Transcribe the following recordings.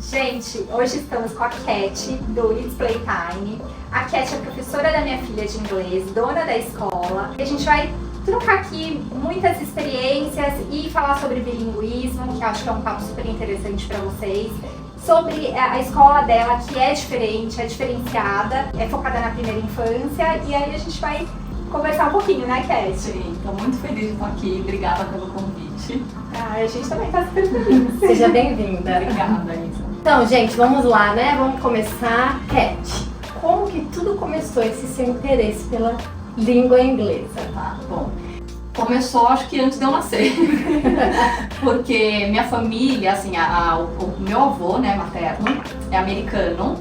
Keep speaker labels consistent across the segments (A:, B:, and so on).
A: Gente, hoje estamos com a Cat, do It's Playtime. A Cat é professora da minha filha de inglês, dona da escola. A gente vai trocar aqui muitas experiências e falar sobre bilinguismo, que acho que é um papo super interessante para vocês. Sobre a escola dela, que é diferente, é diferenciada, é focada na primeira infância. E aí a gente vai conversar um pouquinho, né, Cat?
B: Sim, estou muito feliz de estar aqui. Obrigada pelo convite.
A: A gente também está super feliz.
C: Seja bem-vinda.
B: Obrigada, Isa.
C: Então, gente, vamos lá, né? Vamos começar. Cat, como que tudo começou, esse seu interesse pela língua inglesa?
B: Tá, bom. Começou, acho que antes de eu nascer. Porque minha família, assim, o meu avô, né, materno, é americano.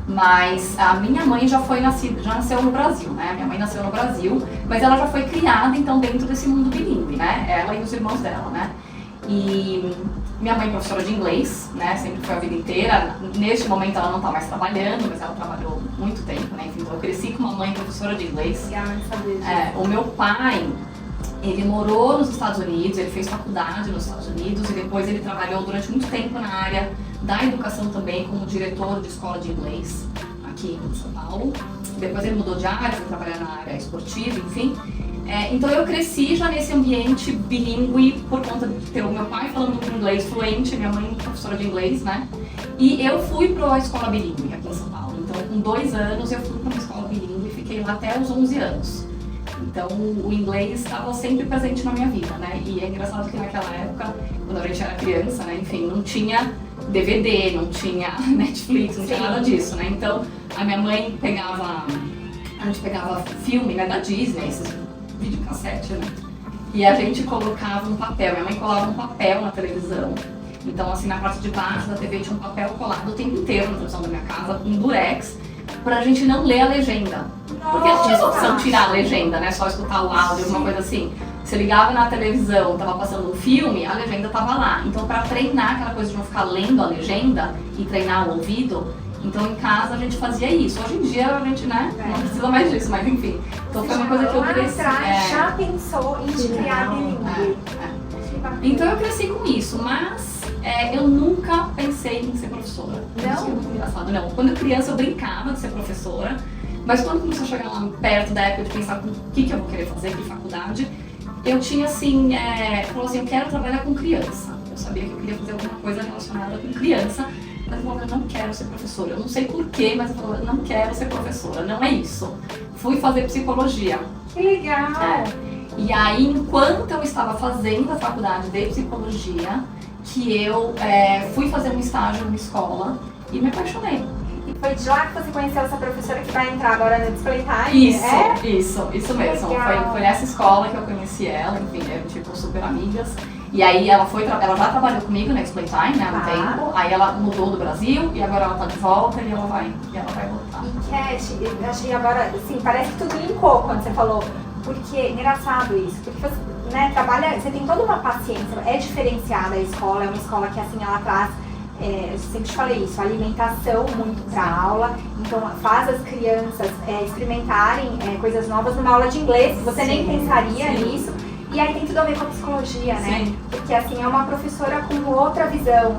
B: Mas a minha mãe já nasceu no Brasil, né? Minha mãe nasceu no Brasil, mas ela já foi criada, então, dentro desse mundo bilíngue, né? Ela e os irmãos dela, né? E minha mãe é professora de inglês, né? Sempre foi a vida inteira. Neste momento ela não tá mais trabalhando, mas ela trabalhou muito tempo, né? Enfim, então eu cresci com uma mãe professora de inglês.
A: Legal saber disso.
B: O meu pai, ele morou nos Estados Unidos, ele fez faculdade nos Estados Unidos e depois ele trabalhou durante muito tempo na área da educação também, como diretor de escola de inglês aqui em São Paulo. Depois ele mudou de área, foi trabalhar na área esportiva, enfim. Então eu cresci já nesse ambiente bilíngue por conta de ter o meu pai falando inglês fluente, minha mãe professora de inglês, né? E eu fui para a escola bilíngue aqui em São Paulo. Então com 2 anos eu fui para uma escola bilíngue e fiquei lá até os 11 anos. Então o inglês estava sempre presente na minha vida, né? E é engraçado que naquela época, quando a gente era criança, né? Enfim, não tinha DVD, não tinha Netflix, não tinha nada disso, né? Então a minha mãe a gente pegava filme, né, da Disney, esses videocassete, né? E a gente colocava um papel, minha mãe colava um papel na televisão. Então assim, na parte de baixo da TV tinha um papel colado o tempo inteiro na televisão da minha casa, um durex, pra gente não ler a legenda. Porque a gente tinha essa opção de tirar a legenda, né? Só escutar o áudio, alguma coisa assim. Você ligava na televisão, tava passando um filme, a legenda tava lá. Então pra treinar aquela coisa de não ficar lendo a legenda e treinar o ouvido, então em casa a gente fazia isso. Hoje em dia a gente, né, não precisa mais disso, mas enfim. Então foi uma coisa que eu cresci.
A: Já pensou em te criar bilíngue?
B: Então eu cresci com isso, mas eu nunca pensei em ser professora.
A: Não?
B: Isso é muito engraçado, não. Quando criança eu brincava de ser professora, mas quando começou a chegar lá perto da época de pensar com o que eu vou querer fazer, que faculdade, eu tinha assim, falou assim, eu quero trabalhar com criança. Eu sabia que eu queria fazer alguma coisa relacionada com criança, mas eu falei, eu não quero ser professora. Eu não sei porquê, mas eu falei, eu não quero ser professora, não é isso. Fui fazer psicologia.
A: Que legal!
B: E aí, enquanto eu estava fazendo a faculdade de psicologia, que eu fui fazer um estágio numa escola e me apaixonei.
A: E foi de lá que você conheceu essa professora que vai entrar agora no It's Playtime?
B: Isso mesmo.
A: Legal.
B: Foi nessa escola que eu conheci ela, enfim, tipo super amigas. E aí ela já trabalhou comigo no It's Playtime, né, há um tempo. Aí ela mudou do Brasil e agora ela tá de volta e ela vai voltar.
A: E Cat, eu achei agora, assim, parece que tudo linkou quando você falou. Porque é engraçado isso, porque você, né, você tem toda uma paciência, é diferenciada a escola, é uma escola que assim, ela traz, eu sempre te falei isso, alimentação muito pra aula, então faz as crianças experimentarem coisas novas numa aula de inglês, você nem pensaria nisso, e aí tem tudo a ver com a psicologia, né?
B: Sim.
A: Porque assim, é uma professora com outra visão,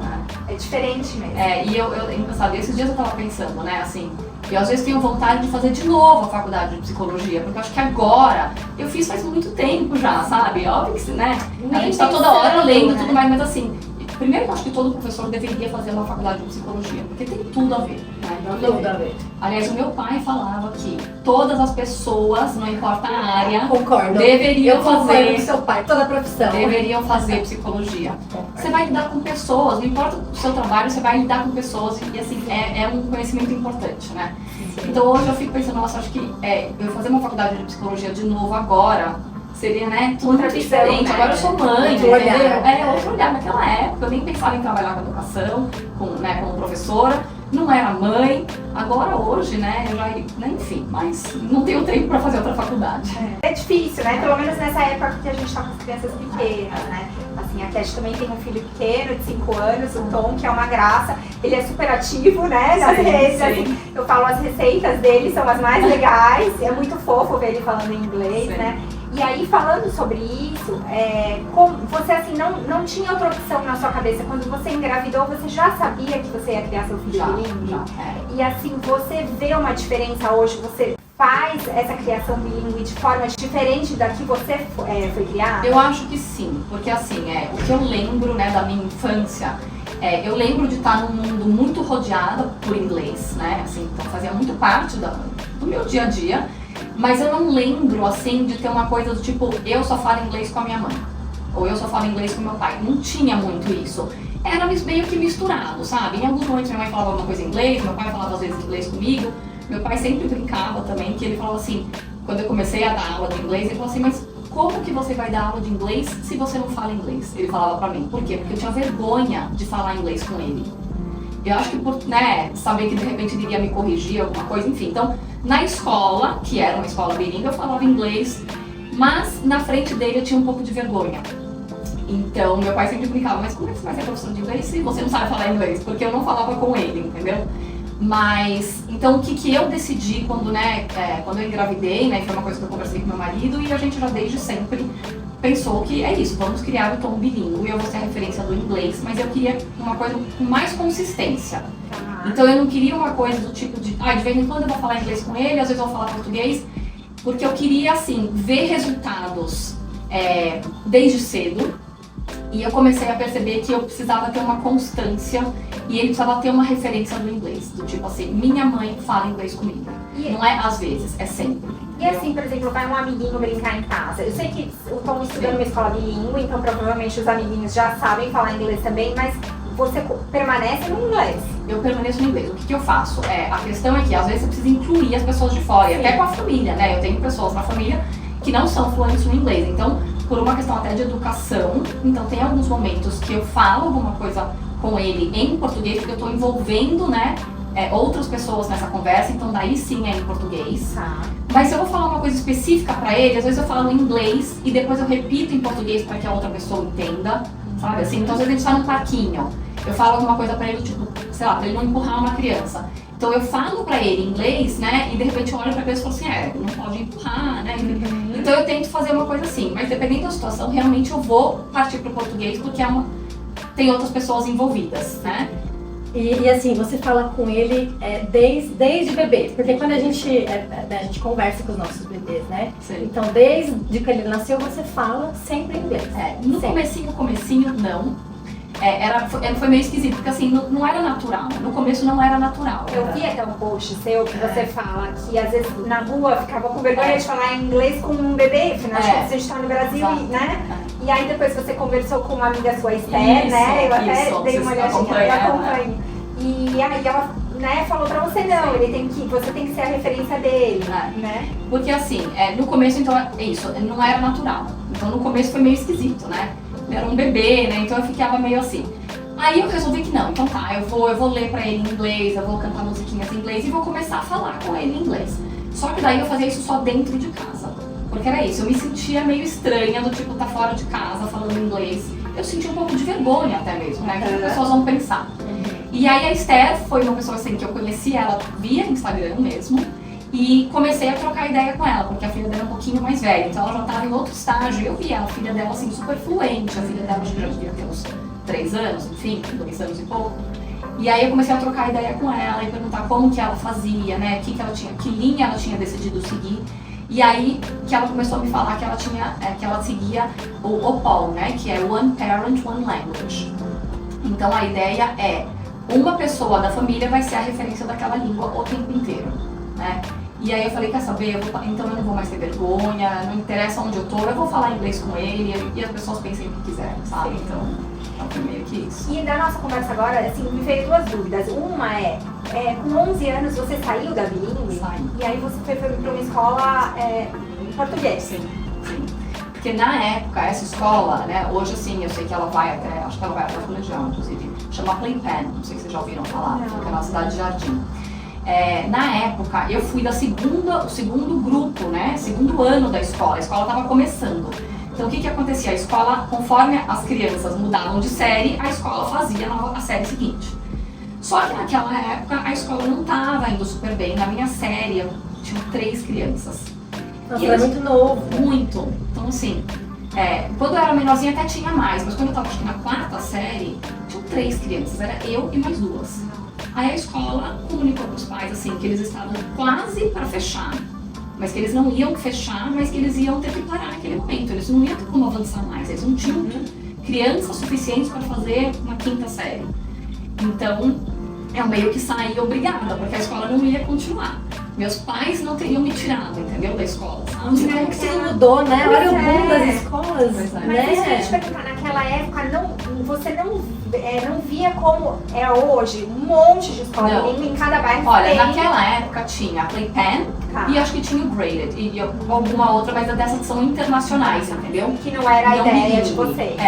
A: é diferente mesmo.
B: E engraçado, esses dias eu tava pensando, né, assim, eu às vezes tenho vontade de fazer de novo a faculdade de psicologia, porque eu acho que agora, eu fiz faz muito tempo já, sabe? Óbvio que, né, a gente tá toda hora lendo e tudo mais, mas assim, primeiro eu acho que todo professor deveria fazer uma faculdade de psicologia, porque tem tudo a ver, né?
C: Tudo a ver.
B: Aliás, o meu pai falava que todas as pessoas, não importa a área,
C: Concordo.
B: deveriam
C: Eu concordo
B: fazer
C: com seu pai, toda a profissão.
B: deveriam fazer psicologia. Você vai lidar com pessoas, não importa o seu trabalho, você vai lidar com pessoas e assim, é um conhecimento importante, né? Então hoje eu fico pensando, nossa, acho que eu fazer uma faculdade de psicologia de novo agora seria, né, tudo
A: Outra
B: diferente.
A: visão, né?
B: Agora eu sou mãe,
C: Outro olhar.
B: entendeu? Outro olhar. Naquela época eu nem pensava em trabalhar com educação, como professora, não era mãe. Agora hoje, né, eu já, enfim, mas não tenho tempo para fazer outra faculdade.
A: É difícil, né? Pelo menos nessa época que a gente tá com as crianças pequenas, né? Assim, a Cat também tem um filho pequeno, de 5 anos, o Tom, que é uma graça. Ele é super ativo, né? Nas redes, assim, eu falo, as receitas dele são as mais legais. É muito fofo ver ele falando em inglês, né? E aí, falando sobre isso, como você assim não tinha outra opção na sua cabeça. Quando você engravidou, você já sabia que você ia criar seu filho bilíngue?
B: Já.
A: E assim, você vê uma diferença hoje? Você faz essa criação bilíngue de forma diferente da que você foi criada?
B: Eu acho que sim, porque assim, o que eu lembro, né, da minha infância, eu lembro de estar num mundo muito rodeada por inglês, né, assim, então fazia muito parte do meu dia a dia, mas eu não lembro, assim, de ter uma coisa do tipo, eu só falo inglês com a minha mãe, ou eu só falo inglês com meu pai, não tinha muito isso. Era meio que misturado, sabe? Em alguns momentos minha mãe falava alguma coisa em inglês, meu pai falava às vezes inglês comigo. Meu pai sempre brincava também, que ele falava assim, quando eu comecei a dar aula de inglês, ele falou assim, mas como que você vai dar aula de inglês se você não fala inglês? Ele falava pra mim. Por quê? Porque eu tinha vergonha de falar inglês com ele. Eu acho que por, saber que de repente ele ia me corrigir alguma coisa, enfim. Então, na escola, que era uma escola bilíngue, eu falava inglês, mas na frente dele eu tinha um pouco de vergonha. Então, meu pai sempre brincava, mas como é que você vai ser professor de inglês se você não sabe falar inglês? Porque eu não falava com ele, entendeu? Mas, então o que eu decidi quando eu engravidei, né, foi uma coisa que eu conversei com meu marido e a gente já desde sempre pensou que é isso, vamos criar o tom bilíngue, eu vou ser a referência do inglês, mas eu queria uma coisa com mais consistência. Então eu não queria uma coisa do tipo de vez em quando eu vou falar inglês com ele, às vezes eu vou falar português, porque eu queria, assim, ver resultados desde cedo. E eu comecei a perceber que eu precisava ter uma constância e ele precisava ter uma referência do inglês. Do tipo assim, minha mãe fala inglês comigo. Não é às vezes, é sempre.
A: E assim, por exemplo, vai um amiguinho brincar em casa. Eu sei que o Tom estuda numa escola bilíngue, então provavelmente os amiguinhos já sabem falar inglês também, mas você permanece no inglês.
B: Eu permaneço no inglês. O que eu faço? A questão é que às vezes você precisa incluir as pessoas de fora, e até com a família, né? Eu tenho pessoas na família que não são fluentes no inglês. Então, por uma questão até de educação, então tem alguns momentos que eu falo alguma coisa com ele em português, porque eu estou envolvendo, outras pessoas nessa conversa, então daí sim é em português. Mas se eu vou falar uma coisa específica para ele, às vezes eu falo em inglês e depois eu repito em português para que a outra pessoa entenda, sabe? Assim, então às vezes a gente está num parquinho, eu falo alguma coisa para ele, tipo, sei lá, para ele não empurrar uma criança. Então eu falo pra ele em inglês, né, e de repente eu olho pra pessoa e falo assim, não pode empurrar, né? Então eu tento fazer uma coisa assim, mas dependendo da situação, realmente eu vou partir pro português porque tem outras pessoas envolvidas, né?
C: E assim, você fala com ele desde bebê, porque quando a gente conversa com os nossos bebês, né?
B: Sim.
C: Então desde que ele nasceu, você fala sempre inglês.
B: No
C: sempre.
B: comecinho não. Foi meio esquisito, porque assim, não era natural. No começo não era natural.
A: Eu vi até um post seu que você fala que às vezes na rua ficava com vergonha de falar inglês com um bebê, afinal de contas a gente tá no Brasil, né? E aí depois você conversou com uma amiga sua, Esther, né? Eu até dei uma olhadinha, eu acompanho. E aí ela falou pra você, você tem que ser a referência dele, né?
B: Porque assim, no começo então é isso, não era natural. Então no começo foi meio esquisito, né? Era um bebê, né? Então eu ficava meio assim. Aí eu resolvi que não, então tá, eu vou ler pra ele em inglês, eu vou cantar musiquinhas em inglês e vou começar a falar com ele em inglês. Só que daí eu fazia isso só dentro de casa. Porque era isso, eu me sentia meio estranha do tipo, tá fora de casa falando inglês. Eu sentia um pouco de vergonha até mesmo, né? O que as pessoas vão pensar. E aí a Esther foi uma pessoa assim que eu conheci ela via Instagram mesmo. E comecei a trocar ideia com ela, porque a filha dela é um pouquinho mais velha, então ela já estava em outro estágio. E eu via a filha dela assim super fluente, a filha dela já devia ter uns 3 anos, enfim, 2 anos e pouco. E aí eu comecei a trocar ideia com ela e perguntar como que ela fazia, né, que linha ela tinha decidido seguir. E aí que ela começou a me falar que ela seguia o OPOL, né, que é One Parent, One Language. Então a ideia é, uma pessoa da família vai ser a referência daquela língua o tempo inteiro, né? E aí eu falei, quer saber, então eu não vou mais ter vergonha, não interessa onde eu tô, eu vou falar inglês com ele e as pessoas pensem o que quiserem, sabe? Então foi meio que isso.
A: E da nossa conversa agora, assim, me veio 2 dúvidas. Uma com 11 anos você saiu da bilíngue?
B: Saí.
A: E aí você foi para uma escola em português?
B: Sim. Porque na época, essa escola, né, hoje assim, eu sei que ela vai acho que ela vai até o colegial, inclusive, chama Playpen, não sei se vocês já ouviram falar, fica na cidade de Jardim. Na época, eu fui do segundo grupo, né, segundo ano da escola, a escola estava começando. Então o que acontecia? A escola, conforme as crianças mudavam de série, a escola fazia a série seguinte. Só que naquela época a escola não estava indo super bem, na minha série tinham 3 crianças.
C: Nossa,
B: E
C: era
B: eles-
C: muito novo.
B: Muito. Então, assim, quando eu era menorzinha até tinha mais, mas quando eu tava acho que na 4ª série, tinham 3 crianças, era eu e mais 2. Aí a escola comunicou para os pais, assim, que eles estavam quase para fechar, mas que eles não iam fechar, mas que eles iam ter que parar naquele momento, eles não iam ter como avançar mais, eles não tinham crianças suficientes para fazer uma 5ª série. Então, eu meio que saí obrigada, porque a escola não ia continuar. Meus pais não teriam me tirado, entendeu, da escola, sabe?
C: Como que tudo mudou, né? Olha o boom das escolas,
B: Pois é.
A: Mas isso que eu ia te
C: né?
A: perguntar, naquela época, você não via como é hoje, um monte de escola
B: Não.
A: bilíngue em cada bairro
B: Olha,
A: tem.
B: naquela época tinha a Playpen
A: Tá.
B: e acho que tinha o Graded e alguma outra, mas dessas que são internacionais, entendeu?
A: Que não era a
B: Não
A: ideia de
B: bilíngue.
A: vocês.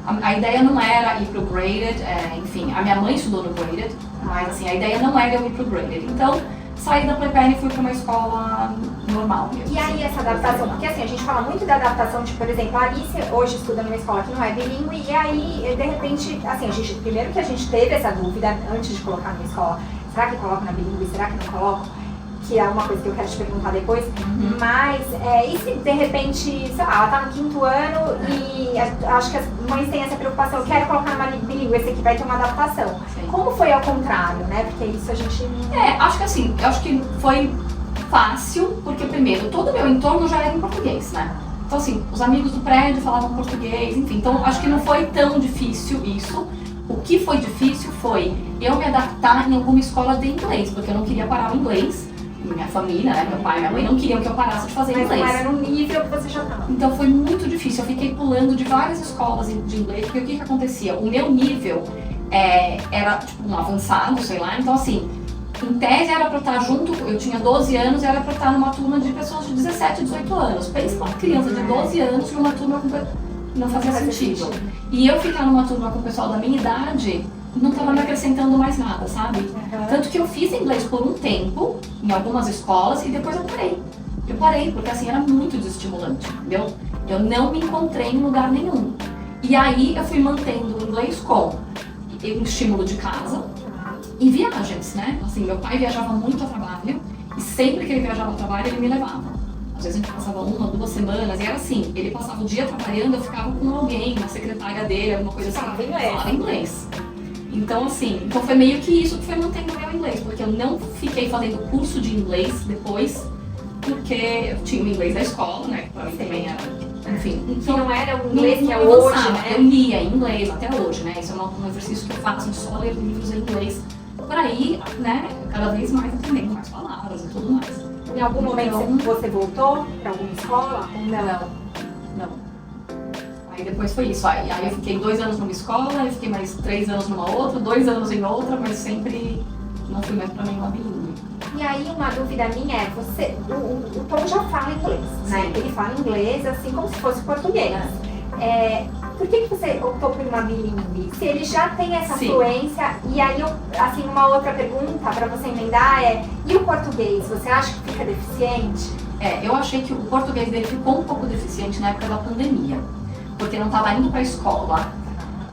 B: A ideia não era ir pro Graded, enfim, a minha mãe estudou no Graded, mas assim, a ideia não era eu ir pro Graded. Então, saí da Playpen e fui pra uma escola normal mesmo.
A: E aí essa adaptação, porque assim, a gente fala muito da adaptação de, por exemplo, a Alice hoje estuda numa escola que não é bilíngue e aí, de repente, assim, primeiro que a gente teve essa dúvida antes de colocar numa escola, será que coloca na bilíngue, será que não coloca? Que é uma coisa que eu quero te perguntar depois, mas e se de repente, sei lá, ela tá no 5º ano e acho que as mães têm essa preocupação, eu quero colocar numa bilíngue, esse aqui vai ter uma adaptação.
B: Sim.
A: Como foi ao contrário, né? Porque isso a gente
B: Acho que assim, eu acho que foi fácil, porque primeiro, todo o meu entorno já era em português, né? Então assim, os amigos do prédio falavam português, enfim, então acho que não foi tão difícil isso. O que foi difícil foi eu me adaptar em alguma escola de inglês, porque eu não queria parar o inglês. Minha família, né, meu pai e minha mãe não queriam que eu parasse de fazer
A: mas
B: inglês.
A: não era no nível que você já estava.
B: Então foi muito difícil, eu fiquei pulando de várias escolas de inglês, porque o que acontecia? O meu nível era tipo um avançado, sei lá, então assim, em tese era pra eu estar junto, eu tinha 12 anos e era pra eu estar numa turma de pessoas de 17, 18 anos. Pensa uma criança de 12 anos numa turma com... Não fazia sentido. E eu ficar numa turma com o pessoal da minha idade não estava me acrescentando mais nada, sabe? Tanto que eu fiz inglês por um tempo, em algumas escolas, e depois eu parei. Eu parei, porque assim, era muito desestimulante, entendeu? Eu não me encontrei em lugar nenhum. E aí eu fui mantendo o inglês com um estímulo de casa e viagens, né? Assim, meu pai viajava muito a trabalho, e sempre que ele viajava a trabalho, ele me levava. Às vezes a gente passava 1, 2 semanas, e era assim, ele passava o dia trabalhando, eu ficava com alguém, uma secretária dele, alguma coisa assim, falava inglês. Então, assim, foi meio que isso que foi mantendo o meu inglês, porque eu não fiquei fazendo curso de inglês depois, porque eu tinha o inglês da escola, né, que pra mim também era, enfim.
A: Que
B: Então,
A: não era o inglês que é
B: não
A: hoje,
B: avançava.
A: né?
B: Eu lia em inglês até hoje, né, isso é um exercício que eu faço de só ler livros em inglês, para ir, né, cada vez mais aprendendo mais palavras e tudo mais.
A: Em algum momento você voltou para alguma escola? Ou não?
B: Não. Aí depois foi isso. Aí eu fiquei 2 anos numa escola, eu fiquei mais 3 anos numa outra, 2 anos em outra, mas sempre não fui mais pra nenhuma bilíngue.
A: E aí uma dúvida minha é, o Tom já fala inglês, né?
B: Sim.
A: Ele fala inglês assim como se fosse português. Por que você optou por uma bilíngue? Se ele já tem essa
B: Sim.
A: fluência, e aí, assim, uma outra pergunta para você emendar e o português? Você acha que fica deficiente?
B: Eu achei que o português dele ficou um pouco deficiente na época da pandemia, porque não estava indo pra escola,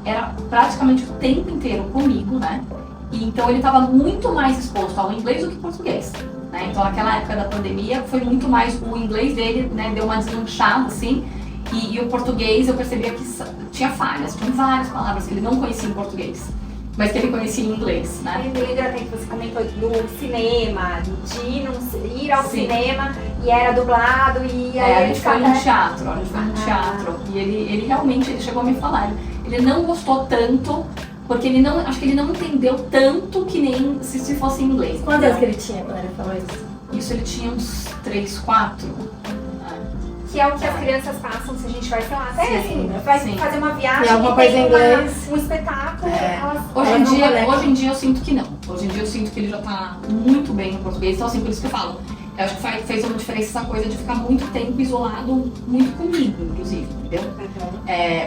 B: era praticamente o tempo inteiro comigo, né? E então ele estava muito mais exposto ao inglês do que ao português, né? Então naquela época da pandemia foi muito mais o inglês dele, né? Deu uma deslanchada assim, e o português eu percebia que tinha falhas, tinha várias palavras que ele não conhecia em português, mas que ele conhecia em inglês, né?
A: Eu me lembro até que você comentou do cinema, de ir ao
B: Sim.
A: cinema e era dublado e aí
B: A
A: ele
B: gente foi
A: ficava...
B: num teatro, e ele realmente chegou a me falar, ele não gostou tanto, porque acho que ele não entendeu tanto que nem se fosse em inglês.
C: Quantos anos que ele tinha quando ele falou isso?
B: Isso ele tinha uns 3, 4.
A: Que é o que as crianças passam se a gente vai, sei lá, até
B: Sim,
A: assim, vai
B: sim.
A: fazer uma viagem
C: E alguma
A: e
C: coisa
A: tem
C: em inglês.
A: um espetáculo. Elas...
B: Hoje em dia eu sinto que não. Hoje em dia eu sinto que ele já tá muito bem no português, então assim, por isso que eu falo. Eu acho que fez uma diferença essa coisa de ficar muito tempo isolado, muito comigo, inclusive, entendeu?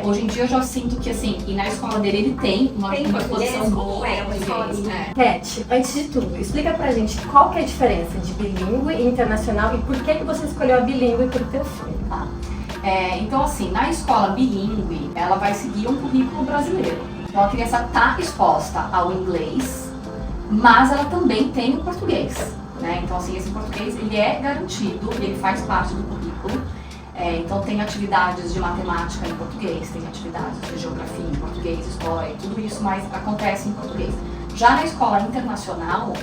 B: Hoje em dia eu já sinto que assim, e na escola dele ele tem uma
A: português,
B: posição
A: como
B: boa
A: é
B: em
A: uma escola
B: português.
C: Cat, antes de tudo, explica pra gente qual que é a diferença de bilíngue e internacional e por que você escolheu a bilíngue pro teu filho.
B: Tá. Então assim, na escola bilíngue, ela vai seguir um currículo brasileiro. Então a criança está exposta ao inglês, mas ela também tem o português, né? Então assim, esse português ele é garantido, ele faz parte do currículo. currículo. Então tem atividades de matemática em português, tem atividades de geografia em português, história, tudo isso mais acontece em português. Já na escola internacional,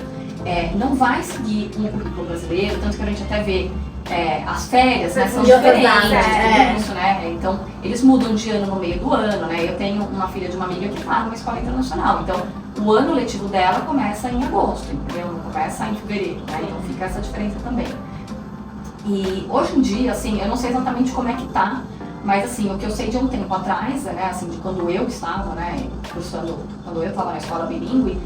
B: não vai seguir um currículo brasileiro, tanto que a gente até vê as férias, né, são diferentes, tudo isso, né? Então eles mudam de ano no meio do ano, né? Eu tenho uma filha de uma amiga que está numa escola internacional, então o ano letivo dela começa em agosto, entendeu? Não começa em fevereiro, né? Então fica essa diferença também. E hoje em dia, assim, eu não sei exatamente como é que tá, mas assim, o que eu sei de um tempo atrás, né, assim, de quando eu estava, né, cursando, quando eu estava na escola bilíngue,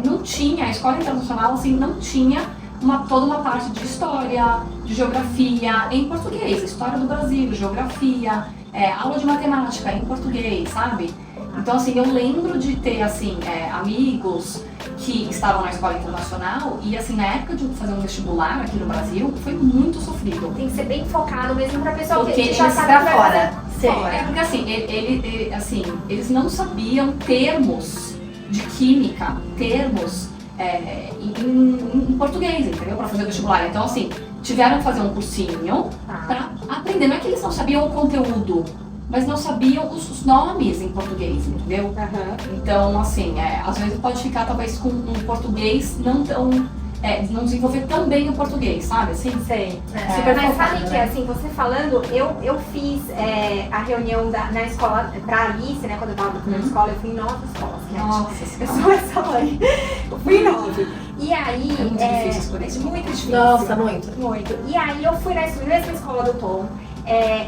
B: não tinha, a escola internacional, assim, não tinha toda uma parte de história, de geografia em português, história do Brasil, geografia, aula de matemática em português, sabe? Então, assim, eu lembro de ter, assim, amigos que estavam na escola internacional e, assim, na época de fazer um vestibular aqui no Brasil, foi muito sofrido.
A: Tem que ser bem focado mesmo pra pessoa
C: que
A: já
C: sabe
A: pra
C: fora.
A: Porque,
B: assim, eles não sabiam termos de química, termos em português, entendeu? Pra fazer o vestibular. Então, assim, tiveram que fazer um cursinho pra aprender. Não é que eles não sabiam o conteúdo, mas não sabiam os nomes em português, entendeu?
A: Uhum.
B: Então, assim, às vezes pode ficar talvez com um português não tão... não desenvolver tão bem o português, sabe? Assim,
A: sei.
C: Super
A: Mas
C: focado,
A: sabe que,
C: né?
A: assim, você falando, eu fiz a reunião na escola pra Alice, né? Quando eu tava na escola, eu fui em 9 escolas, né?
B: Nossa,
A: Eu sou essa mãe. Eu fui em 9. E aí...
B: É muito difícil escolher.
A: Muito difícil.
C: Nossa, muito.
A: Muito. E aí eu fui nessa mesma escola do Tom.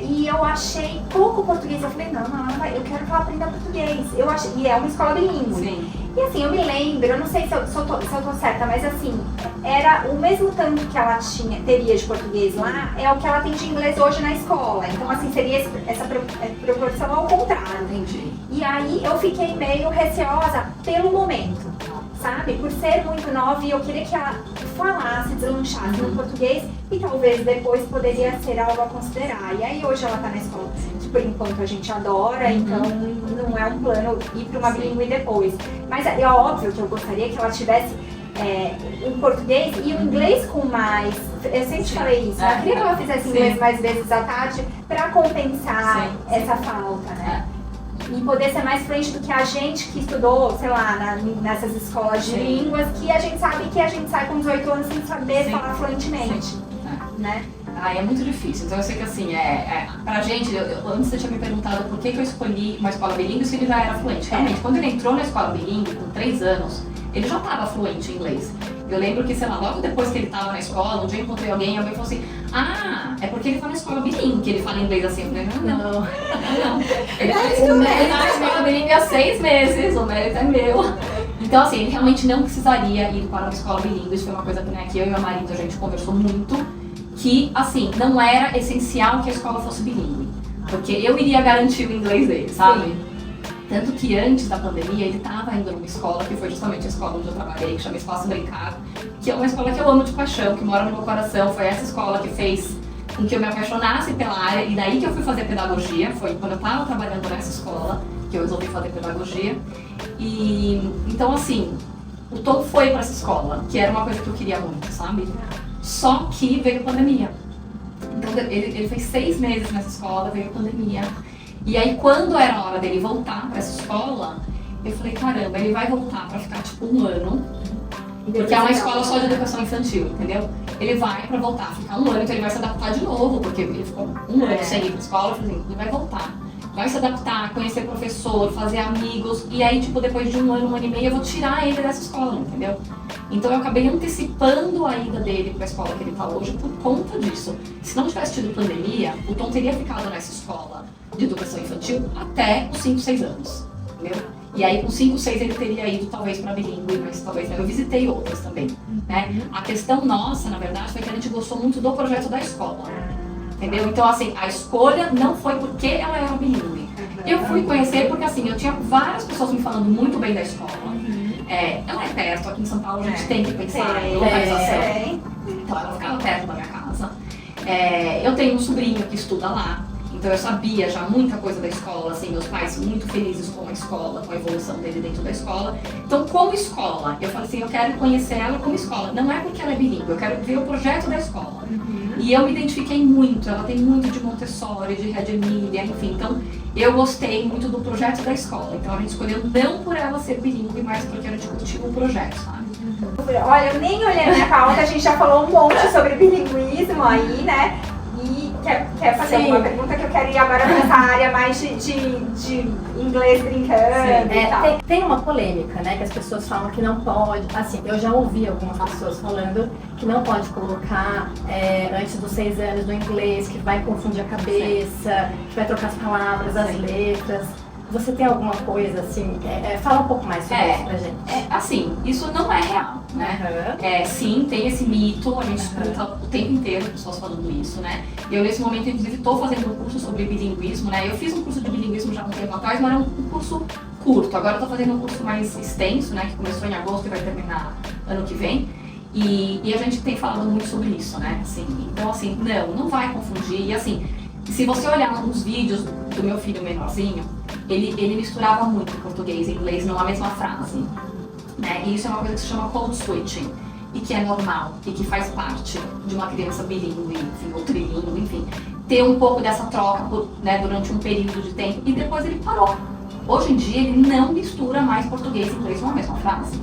A: E eu achei pouco português. Eu falei, não, eu quero que ela aprenda português. E é uma escola bilíngue.
B: Sim.
A: E assim, eu me lembro, eu não sei se eu tô certa, mas assim, era o mesmo tanto que ela teria de português lá, é o que ela tem de inglês hoje na escola. Então, assim, seria essa proporção ao contrário.
B: Entendi.
A: E aí eu fiquei meio receosa pelo momento, sabe? Por ser muito nova e eu queria que ela falasse, deslanchasse no português e talvez depois poderia ser algo a considerar. E aí hoje ela tá na escola que por enquanto a gente adora, então não é um plano ir para uma bilíngue depois. Mas é óbvio que eu gostaria que ela tivesse um português e um inglês com mais. Eu sempre falei isso, eu queria que ela fizesse inglês mais vezes à tarde para compensar essa falta, né? E poder ser mais fluente do que a gente que estudou, sei lá, nessas escolas de línguas, que a gente sabe que a gente sai com 18 anos sem saber falar fluentemente, né?
B: É muito difícil. Então eu sei que assim, pra gente, antes você tinha me perguntado por que eu escolhi uma escola bilíngue se ele já era fluente. Realmente, quando ele entrou na escola bilíngue, com 3 anos, ele já estava fluente em inglês. Eu lembro que, sei lá, logo depois que ele estava na escola, um dia eu encontrei alguém e alguém falou assim, é porque ele tá na escola bilíngue, que ele fala inglês assim. Eu falei, não. Ele tá na escola bilíngue há 6 meses, o mérito é meu. Então, assim, ele realmente não precisaria ir para uma escola bilíngue. Isso foi uma coisa que, né, que eu e meu marido, a gente conversou muito, que, assim, não era essencial que a escola fosse bilíngue. Porque eu iria garantir o inglês dele, sabe? Sim. Tanto que antes da pandemia ele estava indo numa escola, que foi justamente a escola onde eu trabalhei, que chama Espaço Brincar, que é uma escola que eu amo de paixão, que mora no meu coração. Foi essa escola que fez com que eu me apaixonasse pela área, e daí que eu fui fazer pedagogia. Foi quando eu estava trabalhando nessa escola que eu resolvi fazer pedagogia. E então, assim, o Tom foi para essa escola, que era uma coisa que eu queria muito, sabe? Só que veio a pandemia. Então ele fez 6 meses nessa escola, veio a pandemia. E aí quando era a hora dele voltar para essa escola, eu falei, caramba, ele vai voltar para ficar tipo 1 ano, porque é uma escola só de educação infantil, entendeu? Ele vai para voltar, ficar 1 ano, então ele vai se adaptar de novo, porque ele ficou 1 ano sem ir para escola. Eu falei assim, ele vai voltar, vai se adaptar, conhecer professor, fazer amigos, e aí tipo depois de 1 ano, 1 ano e meio, eu vou tirar ele dessa escola, entendeu? Então eu acabei antecipando a ida dele para a escola que ele está hoje por conta disso. Se não tivesse tido pandemia, o Tom teria ficado nessa escola de educação infantil até os 5, 6 anos, entendeu? E aí com 5, 6 ele teria ido talvez para bilíngue, mas talvez não. Eu visitei outras também, né? A questão nossa, na verdade, foi que a gente gostou muito do projeto da escola, entendeu? Então assim, a escolha não foi porque ela era bilíngue. Eu fui conhecer porque assim, eu tinha várias pessoas me falando muito bem da escola. Ela é perto, aqui em São Paulo a gente tem que pensar em localização. Então ela ficava perto da minha casa. Eu tenho um sobrinho que estuda lá, Então eu sabia já muita coisa da escola, assim, meus pais muito felizes com a escola, com a evolução dele dentro da escola. Então, como escola, eu falei assim, eu quero conhecer ela como escola. Não é porque ela é bilíngue, eu quero ver o projeto da escola. E eu me identifiquei muito, ela tem muito de Montessori, de Reggio Emilia, enfim. Então, eu gostei muito do projeto da escola. Então, a gente escolheu não por ela ser bilíngue, mas porque a gente curtiu o projeto, sabe?
A: Olha, eu nem olhei na minha pauta, a gente já falou um monte sobre bilinguismo aí, né? E quer fazer
C: Sim.
A: alguma pergunta que eu quero ir agora para essa área mais de inglês brincando e tal.
C: Tem uma polêmica, né? Que as pessoas falam que não pode. Assim, eu já ouvi algumas pessoas falando que não pode colocar antes dos 6 anos do inglês, que vai confundir a cabeça, que vai trocar as palavras, as letras. Você tem alguma coisa assim? Fala um pouco mais sobre isso pra gente.
B: Assim, isso não é real, né? Sim, tem esse mito, a gente escuta o tempo inteiro pessoas falando isso, né? Eu, nesse momento, inclusive, estou fazendo um curso sobre bilinguismo, né? Eu fiz um curso de bilinguismo já há um tempo atrás, mas era um curso curto. Agora eu estou fazendo um curso mais extenso, né? Que começou em agosto e vai terminar ano que vem. E a gente tem falado muito sobre isso, né? Assim, então, assim, não vai confundir. E, assim, se você olhar nos vídeos do meu filho menorzinho, ele misturava muito português e inglês numa mesma frase, né? E isso é uma coisa que se chama code switching, e que é normal, e que faz parte de uma criança bilíngue, enfim, ou trilíngue, enfim, ter um pouco dessa troca né, durante um período de tempo, e depois ele parou. Hoje em dia, ele não mistura mais português e inglês numa mesma frase.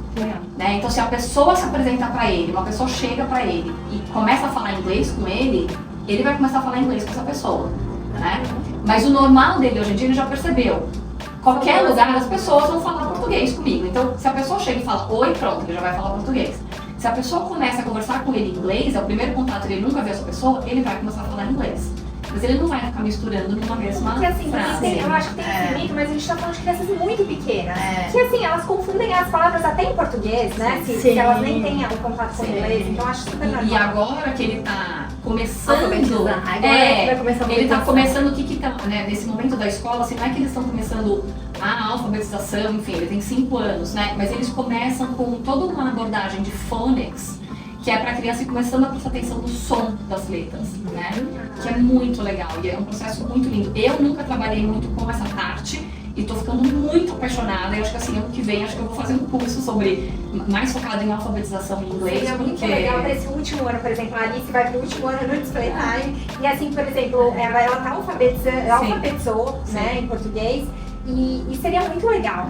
B: Né? Então, se a pessoa se apresenta para ele, uma pessoa chega para ele e começa a falar inglês com ele vai começar a falar inglês com essa pessoa. Né? Mas o normal dele hoje em dia, ele já percebeu. Qualquer lugar, as pessoas vão falar português comigo. Então, se a pessoa chega e fala oi, pronto, ele já vai falar português. Se a pessoa começa a conversar com ele em inglês, é o primeiro contato, ele nunca viu essa pessoa, ele vai começar a falar inglês. Mas ele não vai ficar misturando numa mesma
A: Porque assim,
B: frase.
A: eu acho que tem esse mito, mas a gente tá falando de crianças muito pequenas. Que assim, elas confundem as palavras até em português, né? Se elas nem têm o contato com o inglês, então eu acho super normal.
B: E agora que ele tá começando,
C: Ele
B: tá começando o que tá, né? Nesse momento da escola, assim, não é que eles estão começando a alfabetização, enfim, ele tem 5 anos, né? Mas eles começam com toda uma abordagem de phonics, que é para a criança ir começando a prestar atenção no som das letras, né? Que é muito legal e é um processo muito lindo. Eu nunca trabalhei muito com essa parte e tô ficando muito apaixonada. Eu acho que assim, ano que vem, acho que eu vou fazer um curso sobre, mais focado em alfabetização em inglês.
A: É muito legal para esse último ano, por exemplo, a Alice vai pro último ano no Display Time e assim, por exemplo, ela tá alfabetizou, né, em português e seria muito legal.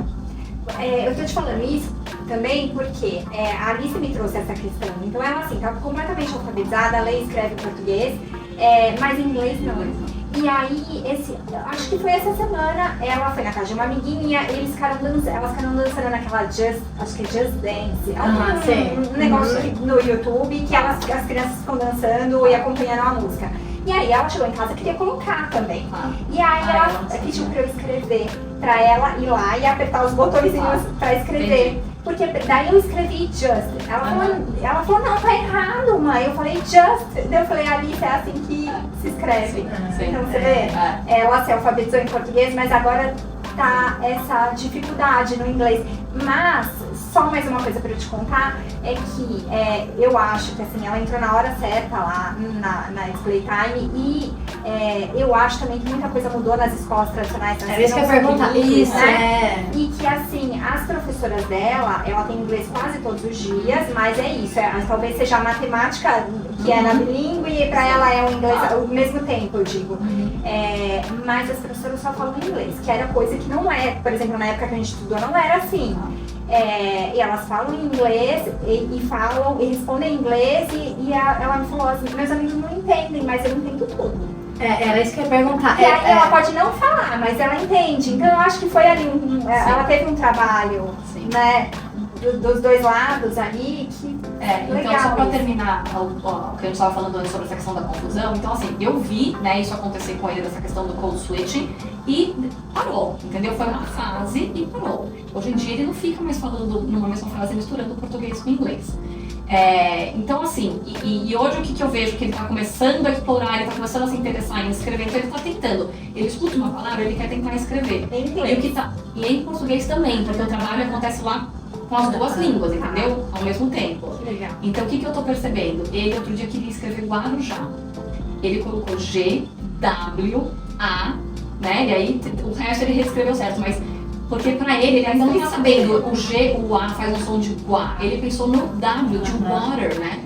A: Eu tô te falando isso também porque a Alice me trouxe essa questão. Então ela assim, tá completamente alfabetizada, lê e escreve em português, mas em inglês não. E aí, acho que foi essa semana, ela foi na casa de uma amiguinha e elas ficaram dançando naquela acho que Just Dance, um negócio no YouTube que as crianças ficam dançando e acompanhando a música. E aí ela chegou em casa e queria colocar também. E aí ela pediu pra eu escrever, pra ela ir lá e apertar os botõezinhos pra escrever. Entendi. Porque daí eu escrevi just. Ela falou, não, tá errado, mãe. Eu falei just. Daí eu falei, Alice, é assim que se escreve. Então você vê, ela se alfabetizou em português, mas agora tá essa dificuldade no inglês. Mas, só mais uma coisa pra eu te contar, é que eu acho que assim, ela entrou na hora certa lá na Display Time e eu acho também que muita coisa mudou nas escolas tradicionais.
C: É isso que eu ia perguntar. Isso,
A: né? E que assim, as professoras dela, ela tem inglês quase todos os dias, mas é isso, talvez seja a matemática que é na bilíngue e pra ela é o inglês ao mesmo tempo, eu digo. Mas as professoras só falam inglês, que era coisa que não é, por exemplo, na época que a gente estudou não era assim. E elas falam em inglês e falam e respondem em inglês e ela me falou assim, meus amigos não entendem, mas eu entendo tudo.
C: Era isso que eu ia perguntar.
A: E aí ela pode não falar, mas ela entende. Então eu acho que foi ali, ela teve um trabalho, né, dos dois lados ali que
B: então só pra terminar o que a gente estava falando antes sobre essa questão da confusão, então assim, eu vi, né, isso acontecer com ele, dessa questão do code switching, e parou, entendeu? Foi uma fase e parou. Hoje em dia ele não fica mais falando numa mesma frase, misturando português com inglês. Então assim, e hoje o que eu vejo que ele está começando a explorar, ele está começando a se interessar em escrever, então ele está tentando, ele escuta uma palavra, ele quer tentar escrever. E em português também, porque o trabalho acontece lá com as duas línguas, entendeu? Ao mesmo tempo.
A: Legal.
B: Então o que eu tô percebendo? Ele outro dia queria escrever Guarujá. Ele colocou GWRUJA. A, né? E aí o resto ele reescreveu certo, mas porque pra ele ainda não tá sabendo o G, o A faz um som de guá. Ele pensou no W, de water, né?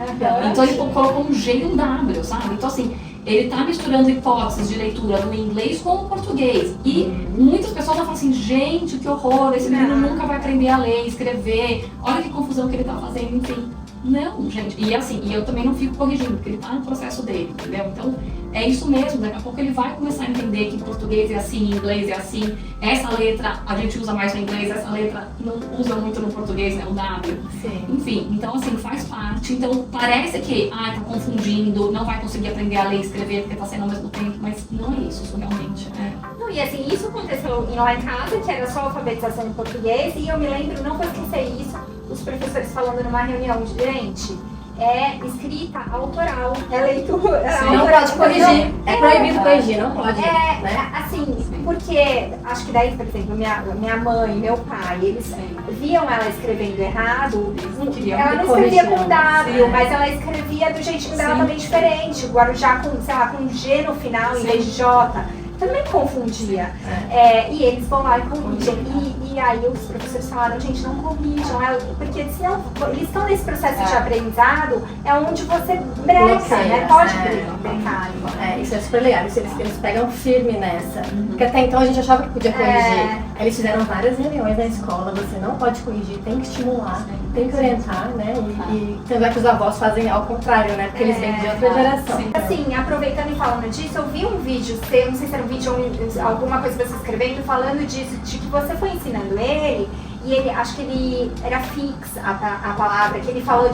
B: Então ele colocou um G e um W, sabe? Então assim, ele tá misturando hipóteses de leitura do inglês com o português. E muitas pessoas vão falar assim, gente, que horror, esse menino nunca vai aprender a ler, escrever, olha que confusão que ele tá fazendo, enfim. Não, gente, e assim, e eu também não fico corrigindo, porque ele tá no processo dele, entendeu? Então, é isso mesmo, daqui a pouco ele vai começar a entender que em português é assim, em inglês é assim, essa letra a gente usa mais no inglês, essa letra não usa muito no português, né, o W.
C: Sim.
B: Enfim, então assim, faz parte, então parece que, tá confundindo, não vai conseguir aprender a ler e escrever porque tá sendo ao mesmo tempo, mas não é isso realmente é.
A: Não, e assim, isso aconteceu lá em casa, que era só alfabetização em português, e eu me lembro, não vou esquecer isso, os professores falando numa reunião de gente, é escrita autoral, é leitura
C: Não
A: autoral.
C: pode corrigir, é proibido corrigir, não pode, né?
A: Assim, porque acho que daí, por exemplo, minha mãe, meu pai, eles viam ela escrevendo errado, ela não escrevia com W, mas ela escrevia do jeitinho dela também diferente, o Guarujá com, sei lá, com G no final em vez de J. Também confundia. E eles vão lá e corrigem. E aí os professores falaram, gente, não corrijam, porque senão eles estão nesse processo de aprendizado, é onde você breca, né? Pode brecar.
C: Isso é super legal, eles pegam firme nessa. Porque até então a gente achava que podia corrigir. Eles fizeram várias reuniões na escola, você não pode corrigir, tem que estimular, tem que orientar, né? E tanto é que os avós fazem ao contrário, né? Porque eles vêm de outra geração.
A: Assim, aproveitando e falando disso, eu vi um vídeo seu, não sei se era um vídeo ou alguma coisa você escrevendo, falando disso, de que você foi ensinando ele, e ele, acho que ele era fix a palavra, que ele falou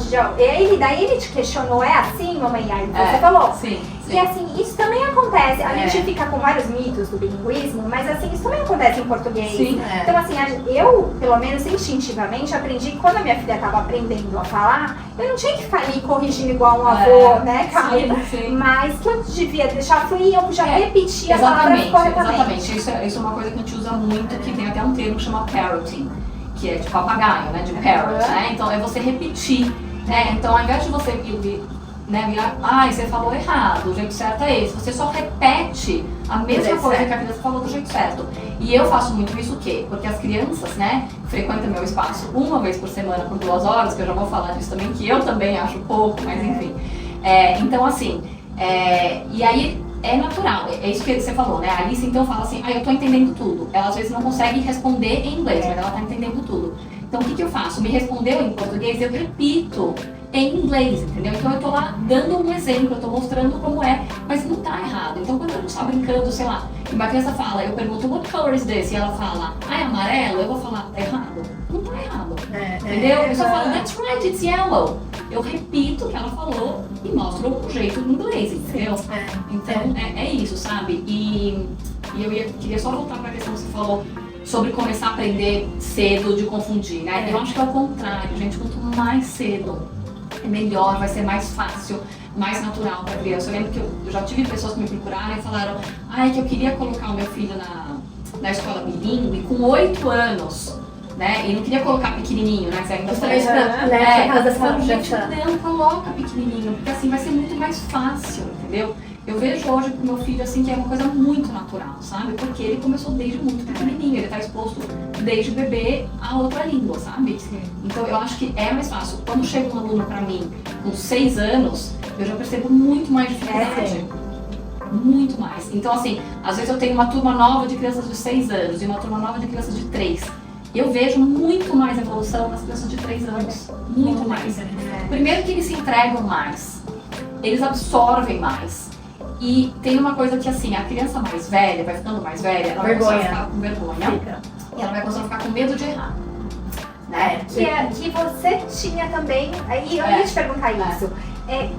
A: daí ele te questionou, é assim, mamãe? Aí você falou.
B: Sim.
A: E assim, isso também acontece, a gente fica com vários mitos do bilinguismo, mas assim, isso também acontece em português.
B: Sim.
A: Então assim, eu, pelo menos instintivamente, aprendi que quando a minha filha estava aprendendo a falar, eu não tinha que ficar ali corrigindo igual um avô, né, Caio?
B: Sim.
A: Mas que eu devia deixar fluir, eu já repetia as palavras corretamente.
B: Exatamente, isso é uma coisa que a gente usa muito, que tem até um termo que chama parroting, que é de papagaio, né, de parrot, né? Então é você repetir, né? Então ao invés de você virar, você falou errado, o jeito certo é esse, você só repete a mesma coisa que a criança falou do jeito certo. E eu faço muito isso o quê? Porque as crianças, né, frequentam meu espaço uma vez por semana por 2 horas, que eu já vou falar disso também, que eu também acho pouco, mas enfim. Então assim, e aí é natural, é isso que você falou, né? A Alice então fala assim, eu tô entendendo tudo. Ela às vezes não consegue responder em inglês, mas ela tá entendendo tudo. Então o que eu faço? Me respondeu em português, eu repito em inglês, entendeu? Então eu tô lá dando um exemplo, eu tô mostrando como é, mas não tá errado. Então quando a gente tá brincando, sei lá, e uma criança fala, eu pergunto, what color is this? E ela fala, é amarelo, eu vou falar, tá errado? Não tá errado, entendeu? Eu só falo, that's right, it's yellow. Eu repito o que ela falou e mostro o jeito em inglês, entendeu? Então é isso, sabe? E eu queria só voltar pra questão que você falou sobre começar a aprender cedo, de confundir, né? Eu acho que é o contrário, gente, quanto mais cedo é melhor, vai ser mais fácil, mais natural para a criança. Eu lembro que eu já tive pessoas que me procuraram e falaram que eu queria colocar o meu filho na escola bilíngue com 8 anos, né? E não queria colocar pequenininho, né? Que ainda
C: justamente por causa dessa
B: gente, não, coloca pequenininho, porque assim vai ser muito mais fácil, entendeu? Eu vejo hoje pro meu filho assim que é uma coisa muito natural, sabe? Porque ele começou desde muito pequenininho, ele tá exposto desde bebê a outra língua, sabe? Então eu acho que é mais fácil. Quando chega um aluno pra mim com 6 anos, eu já percebo muito mais dificuldade. Muito mais. Então assim, às vezes eu tenho uma turma nova de crianças de 6 anos e uma turma nova de crianças de 3. Eu vejo muito mais evolução nas crianças de 3 anos. Muito mais. Primeiro que eles se entregam mais, eles absorvem mais. E tem uma coisa que assim, a criança mais velha, vai ficando mais velha, ela vai começar a ficar com vergonha. E ela vai começar a ficar com medo de errar. Né?
A: Que você tinha também, aí eu ia te perguntar isso.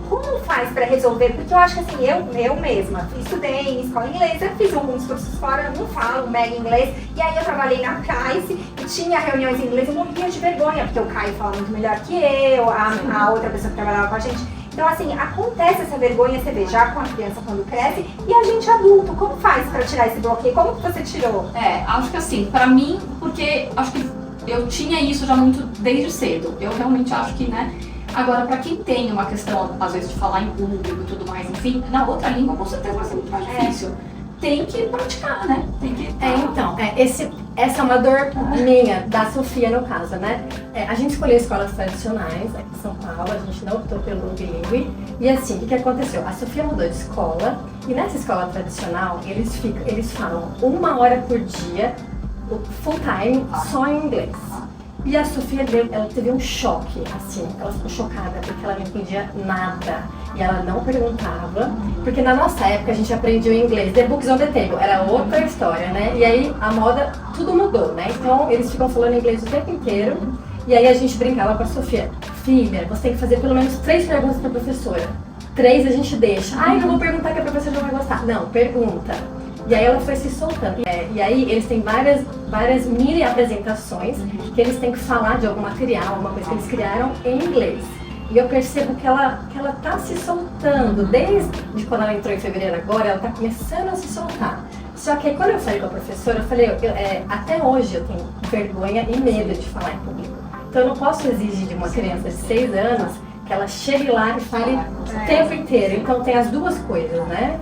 A: Como faz pra resolver? Porque eu acho que assim, eu mesma estudei em escola inglesa, fiz alguns cursos fora, eu não falo mega inglês, e aí eu trabalhei na CAIS e tinha reuniões em inglês e eu morria de vergonha, porque o Caio fala muito melhor que eu, a outra pessoa que trabalhava com a gente. Então assim, acontece essa vergonha, você vê já com a criança quando cresce, e a gente adulto, como faz pra tirar esse bloqueio? Como que você tirou?
B: Acho que assim, pra mim, porque acho que eu tinha isso já muito desde cedo, eu realmente acho que, né, agora pra quem tem uma questão, às vezes, de falar em público e tudo mais, enfim, na outra língua com certeza vai ser muito mais difícil. tem que praticar, né? Tem que...
C: Então, essa é uma dor minha, da Sofia no caso, né? A gente escolheu escolas tradicionais aqui em São Paulo, a gente não optou pelo bilíngue. E assim, o que aconteceu? A Sofia mudou de escola e nessa escola tradicional eles falam 1 hora por dia, full time, só em inglês. E a Sofia, ela teve um choque, assim, ela ficou chocada porque ela não entendia nada. E ela não perguntava, porque na nossa época a gente aprendia o inglês, the books on the table, era outra história, né? E aí a moda, tudo mudou, né? Então eles ficam falando inglês o tempo inteiro. E aí a gente brincava com a Sofia, filha, você tem que fazer pelo menos 3 perguntas pra professora. 3 a gente deixa. Ai, não vou perguntar que a professora não vai gostar. Não, pergunta. E aí ela foi se soltando. E aí eles têm várias mini apresentações que eles têm que falar de algum material, alguma coisa que eles criaram em inglês. E eu percebo que ela tá se soltando. Desde quando ela entrou em fevereiro agora, ela tá começando a se soltar. Só que aí, quando eu falei com a professora, eu falei, até hoje eu tenho vergonha e medo de falar em público. Então eu não posso exigir de uma criança de 6 anos que ela chegue lá e fale o tempo inteiro. Então tem as duas coisas, né?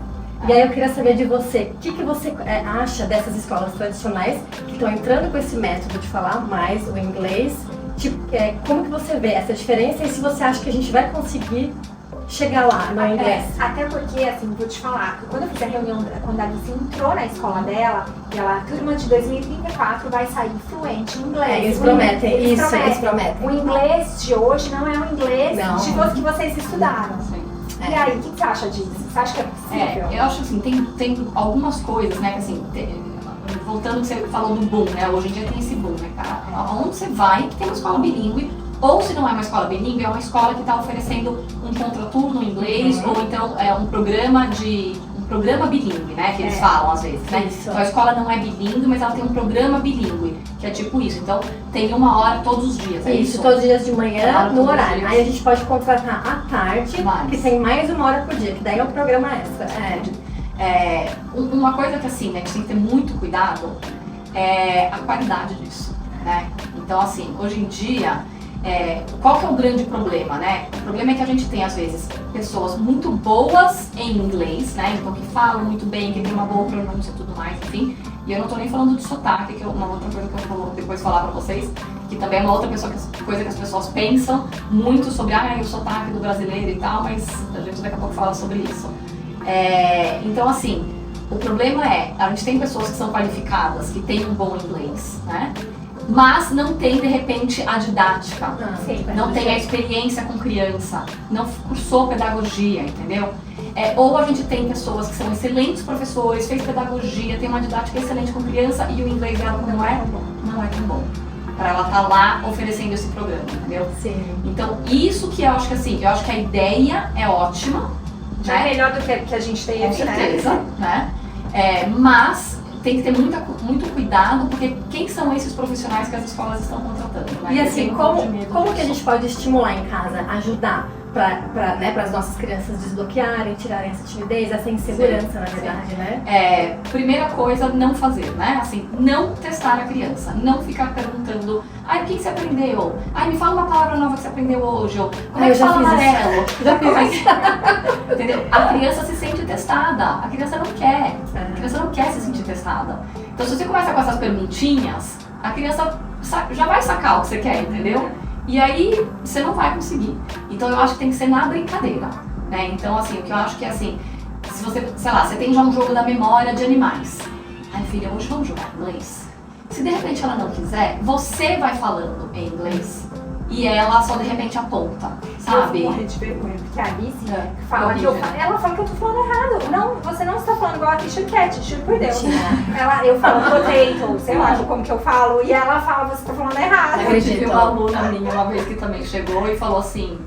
C: E aí eu queria saber de você, o que você acha dessas escolas tradicionais que estão entrando com esse método de falar mais o inglês? Tipo, como que você vê essa diferença e se você acha que a gente vai conseguir chegar lá no inglês?
A: Até porque, assim, vou te falar, quando eu fiz a reunião, quando a Alice entrou na escola dela, e ela, a turma de 2034 vai sair fluente em inglês.
C: Eles prometem. Eles prometem.
A: O inglês de hoje não é o inglês que vocês estudaram.
B: Sim.
A: E aí, o que você acha disso? Você acha que é possível?
B: Eu acho assim, tem algumas coisas, né, que assim, voltando ao que você falou do boom, né, hoje em dia tem esse boom, né, cara, onde você vai, que tem uma escola bilíngue, ou se não é uma escola bilíngue, é uma escola que está oferecendo um contraturno em inglês, ou então um programa bilíngue, né, que eles falam às vezes, né?
C: Isso.
B: Então a escola não é bilíngue, mas ela tem um programa bilíngue, que é tipo isso. Então tem 1 hora todos os dias, é isso?
C: Todos os dias de manhã, no horário.
B: Dias.
C: Aí a gente pode contratar à tarde, que tem mais 1 hora por dia, que daí é um programa extra.
B: Uma coisa que assim, né, que tem que ter muito cuidado é a qualidade disso, né? Então assim, hoje em dia, qual que é o grande problema, né? O problema é que a gente tem, às vezes, pessoas muito boas em inglês, né? Então que falam muito bem, que tem uma boa pronúncia e tudo mais, enfim. E eu não tô nem falando de sotaque, que é uma outra coisa que eu vou depois falar pra vocês, que também é uma outra coisa que as pessoas pensam muito sobre o sotaque do brasileiro e tal, mas a gente daqui a pouco fala sobre isso. Então assim, o problema a gente tem pessoas que são qualificadas, que têm um bom inglês, né? Mas não tem, de repente, a didática, não tem a experiência com criança, não cursou pedagogia, entendeu? Ou a gente tem pessoas que são excelentes professores, fez pedagogia, tem uma didática excelente com criança e o inglês dela não é tão bom. Para ela estar lá oferecendo esse programa, entendeu?
C: Sim.
B: Então, isso que eu acho que assim, eu acho que a ideia é ótima,
A: Já é melhor do que a gente teve,
B: com certeza, né? Mas tem que ter muito cuidado, porque quem são esses profissionais que as escolas estão contratando, né?
C: E assim, como que a gente pode estimular em casa, ajudar para as nossas crianças desbloquearem, tirarem essa timidez, essa insegurança, na verdade, né?
B: Primeira coisa, não fazer, né? Assim, não testar a criança, não ficar perguntando, o que você aprendeu? Me fala uma palavra nova que você aprendeu hoje, ou como é que fala amarelo?
C: Já fiz isso.
B: Entendeu? A criança se sente testada, a criança não quer. A criança não quer se sentir testada. Então, se você começa com essas perguntinhas, a criança já vai sacar o que você quer, entendeu? E aí, você não vai conseguir. Então, eu acho que tem que ser na brincadeira, né? Então, assim, o que eu acho que é assim, se você, sei lá, você tem já um jogo da memória de animais. Filha, hoje vamos jogar inglês? Se de repente ela não quiser, você vai falando em inglês e ela só de repente aponta, sabe?
A: Eu morro de vergonha, porque a Alice fala que ela fala que eu tô falando errado. Não, você não está falando igual a Tisha Cat, juro por Deus. Eu falo potato, sei lá como que eu falo, e ela fala, você tá falando errado.
B: Eu tive uma aluna minha uma vez que também chegou e falou assim,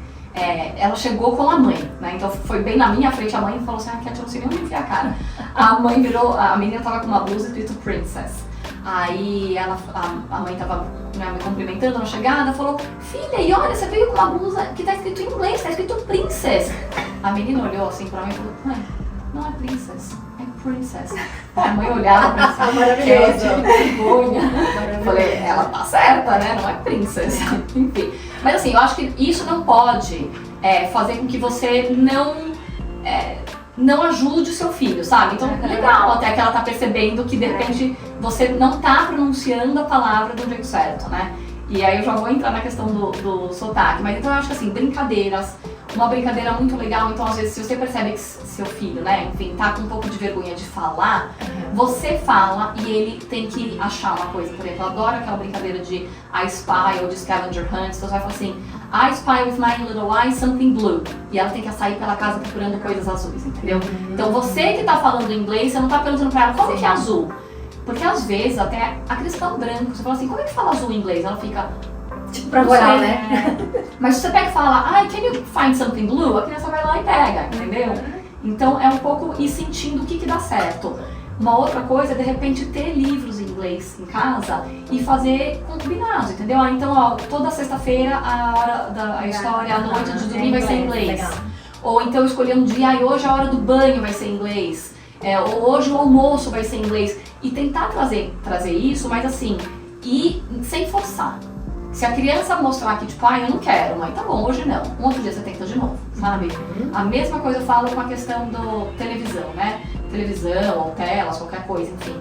B: ela chegou com a mãe, né? Então foi bem na minha frente, a mãe falou assim, Cat, eu não sei nem onde enfiar a cara. A mãe virou, a menina tava com uma blusa escrito Princess. Aí a mãe tava me cumprimentando na chegada, falou, filha, e olha, você veio com uma blusa que tá escrito em inglês, tá escrito Princess. A menina olhou assim pra mim e falou, mãe, não é Princess, é Princess. A mãe olhava pra cima, maravilhoso, de vergonha. Falei, ela tá certa, né, não é Princess. Enfim, mas assim, eu acho que isso não pode fazer com que você não ajude o seu filho, sabe? Então, legal até que ela tá percebendo que de repente você não tá pronunciando a palavra do jeito certo, né? E aí eu já vou entrar na questão do sotaque, mas então eu acho que assim, brincadeiras, uma brincadeira muito legal, então às vezes se você percebe que seu filho, né, enfim, tá com um pouco de vergonha de falar, você fala e ele tem que achar uma coisa, por exemplo, eu adoro aquela brincadeira de I spy ou de scavenger hunt, então você vai falar assim, I spy with my little eye something blue, e ela tem que sair pela casa procurando coisas azuis, entendeu? Então você que tá falando inglês, você não tá perguntando pra ela como que é azul. Porque às vezes até a criança tá branco, você fala assim, como é que fala azul em inglês? Ela fica
C: Tipo, pra moral, né?
B: Mas se você pega e fala, can you find something blue? A criança vai lá e pega, entendeu? Então é um pouco ir sentindo o que dá certo. Uma outra coisa é de repente ter livros em inglês em casa e fazer combinados, entendeu? Então ó, toda sexta-feira a hora da história, a noite de dormir vai ser em inglês.
C: Legal.
B: Ou então escolher um dia, hoje a hora do banho vai ser em inglês. Ou hoje o almoço vai ser em inglês. E tentar trazer isso, mas assim, e sem forçar. Se a criança mostrar que, tipo, eu não quero, mãe, tá bom, hoje não. Um outro dia você tenta de novo, sabe? A mesma coisa eu falo com a questão do televisão, né? Televisão, ou telas, qualquer coisa, enfim.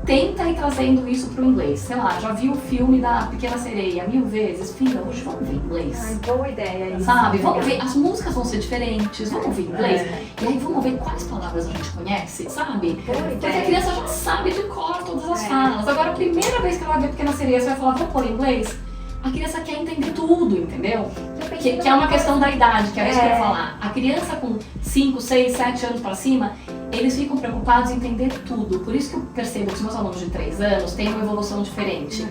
B: Tenta ir trazendo isso pro inglês. Sei lá, já viu o filme da Pequena Sereia 1000 vezes? Filha, hoje vamos ver inglês.
A: Ai, boa ideia isso.
B: Sabe? Vamos ver, as músicas vão ser diferentes, vamos ver inglês. E aí vamos ver quais palavras a gente conhece, sabe? Porque a criança já sabe de cor todas as falas. Agora, a primeira vez que ela vai ver Pequena Sereia, você vai falar, vamos pôr inglês? A criança quer entender tudo, entendeu? Que é uma questão da idade, que é isso que eu ia falar. A criança com 5, 6, 7 anos pra cima, eles ficam preocupados em entender tudo. Por isso que eu percebo que os meus alunos de 3 anos têm uma evolução diferente.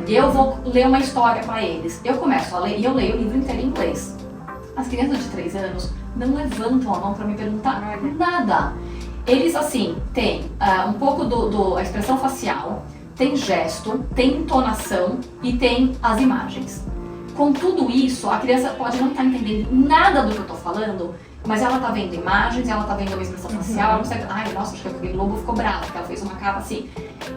B: Eu vou ler uma história pra eles. Eu começo a ler e eu leio o livro inteiro em inglês. As crianças de 3 anos não levantam a mão pra me perguntar nada. Eles, assim, têm um pouco da expressão facial, tem gesto, tem entonação e tem as imagens. Com tudo isso, a criança pode não estar entendendo nada do que eu tô falando, mas ela tá vendo imagens, ela tá vendo uma expressão facial, ela consegue, nossa, acho que aquele lobo ficou bravo, porque ela fez uma capa assim.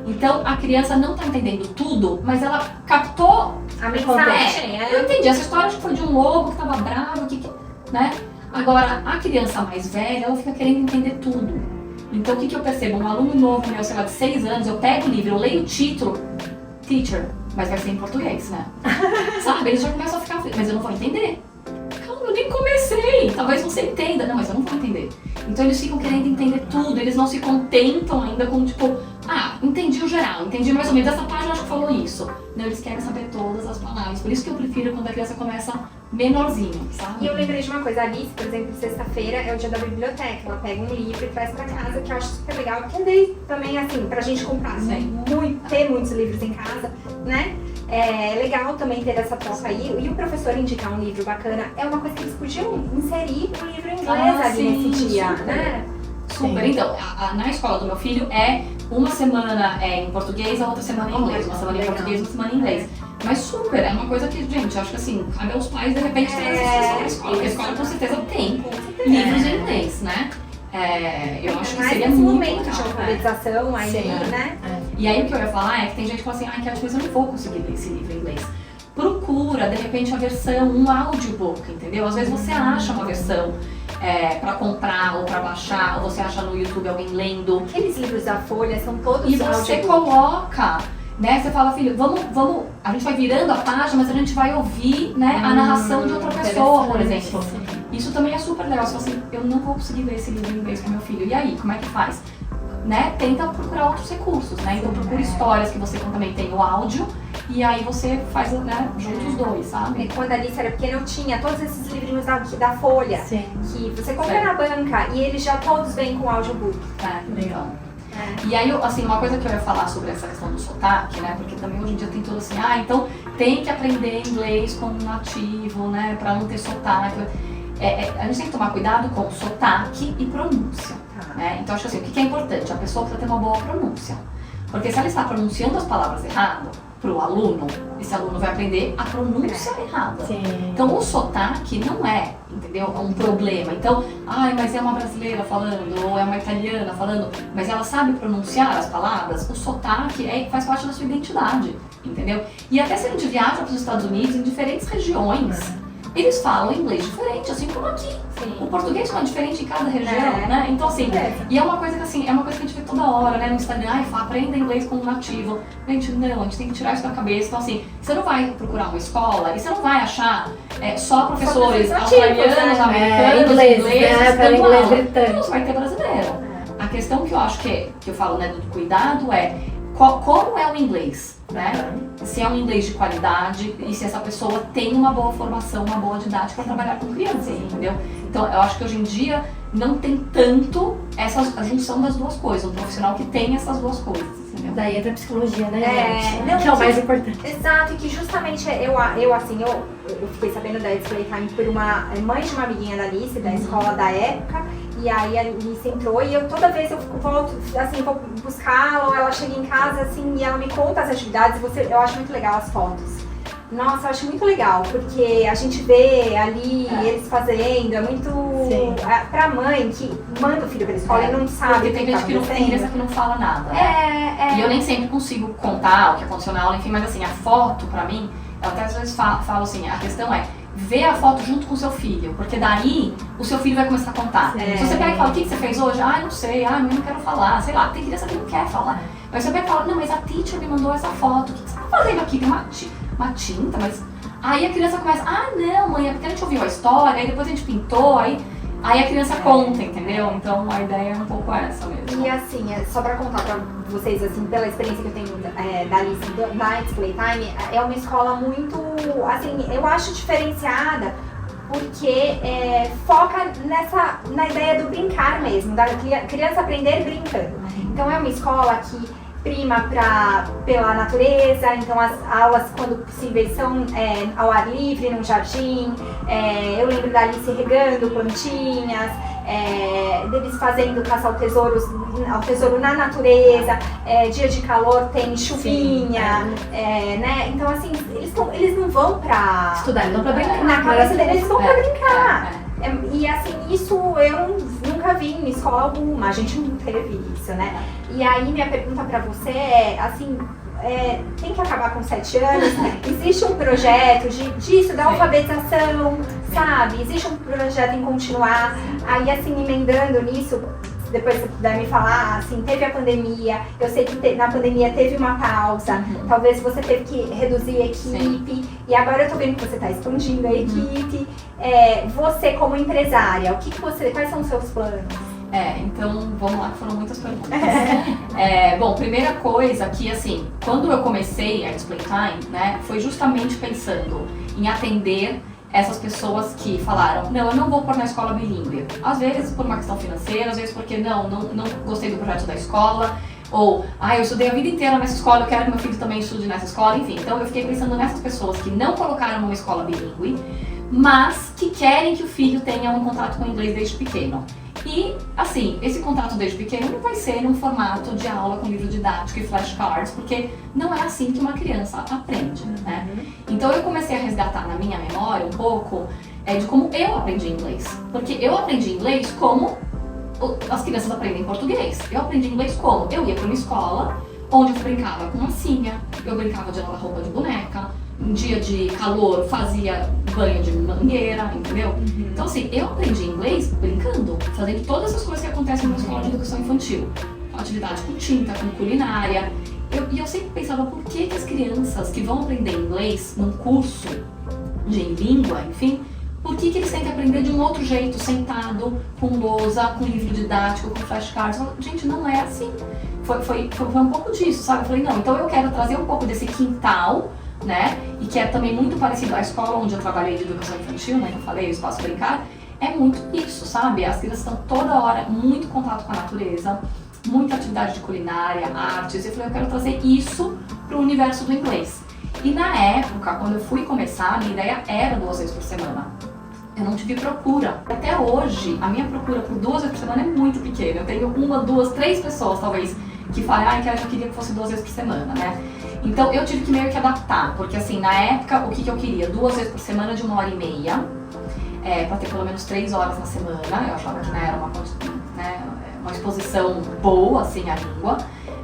B: Então, a criança não tá entendendo tudo, mas ela captou
A: a mensagem.
B: Eu entendi, essa história acho que foi de um lobo que tava bravo, né? Agora, a criança mais velha, ela fica querendo entender tudo. Então, o que eu percebo? Um aluno novo, meu, sei lá, de 6 anos, eu pego o livro, eu leio o título, teacher, mas vai ser em português, né? Sabe? Eles já começam a ficar, mas eu não vou entender. Calma, eu nem comecei. Talvez você entenda. Não, mas eu não vou entender. Então, eles ficam querendo entender tudo, eles não se contentam ainda com, tipo, entendi o geral, entendi mais ou menos, essa página acho que falou isso. Não, eles querem saber todas as palavras. Por isso que eu prefiro quando a criança começa menorzinho, sabe?
A: E eu lembrei de uma coisa, a Alice, por exemplo, sexta-feira é o dia da biblioteca. Ela pega um livro e traz pra casa, que eu acho super legal. Porque daí também, assim, pra gente comprar, ter muitos livros em casa, né? É legal também ter essa troca aí. E o professor indicar um livro bacana é uma coisa que eles podiam inserir um livro em inglês ali nesse dia, né?
B: Super. Então, na escola do meu filho uma semana em português, a outra semana em inglês. Uma semana em português, uma semana em inglês. Mas super, é uma coisa que, gente, eu acho que assim, cabe aos pais de repente trazer isso pra escola. Porque a escola com certeza tem livros em inglês, né? Eu acho que seria muito
A: momento de alfabetização aí, né?
B: E aí o que eu ia falar é que tem gente que fala assim, Cat, mas eu não vou conseguir ler esse livro em inglês. Procura, de repente, a versão, um audiobook, entendeu? Às vezes você acha uma versão pra comprar ou pra baixar, ou você acha no YouTube alguém lendo.
A: Aqueles livros da Folha são todos
B: e você coloca, né? Você fala, filho, vamos, a gente vai virando a página, mas a gente vai ouvir, né, a narração de outra pessoa, por exemplo. Isso também é super legal. Você fala assim, eu não vou conseguir ler esse livro em inglês com meu filho. E aí, como é que faz? Né? Tenta procurar outros recursos, né? Então procura histórias que você também tem o áudio e aí você faz, né, junto os dois, sabe?
A: E quando a Alice era pequena, eu tinha todos esses livrinhos da Folha, que você compra na banca e eles já todos vêm com audiobook.
B: Legal. E aí, assim, uma coisa que eu ia falar sobre essa questão do sotaque, né? Porque também hoje em dia tem tudo assim, então tem que aprender inglês como nativo, né? Pra não ter sotaque. A gente tem que tomar cuidado com sotaque e pronúncia. Né? Então, acho que assim, o que é importante? A pessoa precisa ter uma boa pronúncia. Porque se ela está pronunciando as palavras errado para o aluno, esse aluno vai aprender a pronúncia errada. Então, o sotaque não é, entendeu? Um problema. Então, mas é uma brasileira falando, ou é uma italiana falando, mas ela sabe pronunciar as palavras, o sotaque faz parte da sua identidade, entendeu? E até se a gente viaja para os Estados Unidos, em diferentes regiões, eles falam inglês diferente, assim como aqui.
C: Sim.
B: O português não é diferente em cada região, né? Então assim, e é uma coisa que assim, é uma coisa que a gente vê toda hora, né? No Instagram, aprenda inglês como nativo. Gente, não, a gente tem que tirar isso da cabeça. Então assim, você não vai procurar uma escola e você não vai achar só professores australianos, americanos, ingleses,
C: para inglês
B: não,
C: britânico.
B: você vai ter brasileiro. A questão que eu acho que eu falo, né, do cuidado é como é o inglês, né? Se é um inglês de qualidade e se essa pessoa tem uma boa formação, uma boa didática para trabalhar com crianças, entendeu? Então, eu acho que hoje em dia não tem tanto a junção das duas coisas, um profissional que tem essas duas coisas, entendeu?
C: Daí entra a psicologia, né, gente?
A: Não,
C: Que é o mais importante.
A: Exato, e que justamente eu fiquei sabendo da It's Playtime por uma mãe de uma amiguinha da Alice, da escola da época, e aí a Alice entrou e toda vez eu volto, assim, vou buscá-la, ou ela chega em casa, assim, e ela me conta as atividades, eu acho muito legal as fotos. Nossa, eu acho muito legal, porque a gente vê ali eles fazendo, é muito... Pra mãe que manda o filho pra escola e não sabe
B: porque tem gente que não tem criança que não fala nada, né? E eu nem sempre consigo contar o que aconteceu na aula, enfim, mas assim, a foto pra mim, eu até às vezes falo assim, a questão é ver a foto junto com o seu filho, porque daí o seu filho vai começar a contar. Se você pega e fala, o que você fez hoje? Não sei, eu não quero falar, sei lá, tem criança que não quer falar. Mas você pega e fala, não, mas a teacher me mandou essa foto, o que você tá fazendo aqui? Tem uma tinta, mas... Aí a criança começa, não, mãe, é porque a gente ouviu a história, aí depois a gente pintou, aí a criança conta, entendeu? Então a ideia é um pouco essa mesmo.
A: E assim, só pra contar pra vocês, assim, pela experiência que eu tenho da Alice na It's Playtime, é uma escola muito, assim, eu acho diferenciada, porque foca na ideia do brincar mesmo, da criança aprender brincando. Então é uma escola que prima pela natureza, então as aulas, quando possíveis, são ao ar livre, num jardim. Eu lembro da Alice regando plantinhas, deles fazendo caça ao tesouro na natureza, dia de calor tem chuvinha, né? Então assim, eles não vão pra
C: estudar, eles vão pra brincar.
A: Na cabeça deles, eles vão pra brincar. E assim, isso eu nunca vi em escola alguma, a gente não teve isso, né? E aí minha pergunta pra você é, assim, tem que acabar com 7 anos, existe um projeto disso, da alfabetização, sabe? Existe um projeto em continuar, aí assim, emendando nisso, depois você puder me falar, assim, teve a pandemia, eu sei que na pandemia teve uma pausa, talvez você teve que reduzir a equipe, e agora eu tô vendo que você tá expandindo a equipe. Você como empresária, quais são os seus planos?
B: Então, vamos lá, que foram muitas perguntas. Bom, primeira coisa que, assim, quando eu comecei a It's Playtime, né, foi justamente pensando em atender essas pessoas que falaram, não, eu não vou pôr na escola bilíngue. Às vezes por uma questão financeira, às vezes porque não gostei do projeto da escola, ou, eu estudei a vida inteira nessa escola, eu quero que meu filho também estude nessa escola, enfim. Então eu fiquei pensando nessas pessoas que não colocaram numa escola bilíngue, mas que querem que o filho tenha um contato com o inglês desde pequeno. E, assim, esse contato desde pequeno não vai ser num formato de aula com livro didático e flashcards, porque não é assim que uma criança aprende, né? Então eu comecei a resgatar na minha memória um pouco de como eu aprendi inglês. Porque eu aprendi inglês como as crianças aprendem português. Eu aprendi inglês como? Eu ia para uma escola onde eu brincava com massinha, eu brincava de lavar roupa de boneca, em dia de calor fazia banho de mangueira, entendeu? Então assim, eu aprendi inglês brincando, fazendo todas as coisas que acontecem numa escola de educação infantil. Atividade com tinta, com culinária. E eu sempre pensava, por que as crianças que vão aprender inglês num curso de língua, enfim, por que eles têm que aprender de um outro jeito, sentado, com lousa, com livro didático, com flashcards? Gente, não é assim. Foi um pouco disso, sabe? Eu falei, não, então eu quero trazer um pouco desse quintal, né? E que é também muito parecido à escola onde eu trabalhei de educação infantil, né? Que eu falei, o Espaço Brincar. É muito isso, sabe? As crianças estão toda hora muito em contato com a natureza, muita atividade de culinária, artes. Eu falei, eu quero trazer isso para o universo do inglês. E na época, quando eu fui começar, a minha ideia era 2 vezes por semana. Eu não tive procura. Até hoje, a minha procura por 2 vezes por semana é muito pequena. Eu tenho 1, 2, 3 pessoas, talvez, que falam, que eu queria que fosse 2 vezes por semana, né? Então eu tive que meio que adaptar, porque assim, na época, o que eu queria? 2 vezes por semana de 1h30, pra ter pelo menos 3 horas na semana. Eu achava que era uma exposição boa, assim, à língua,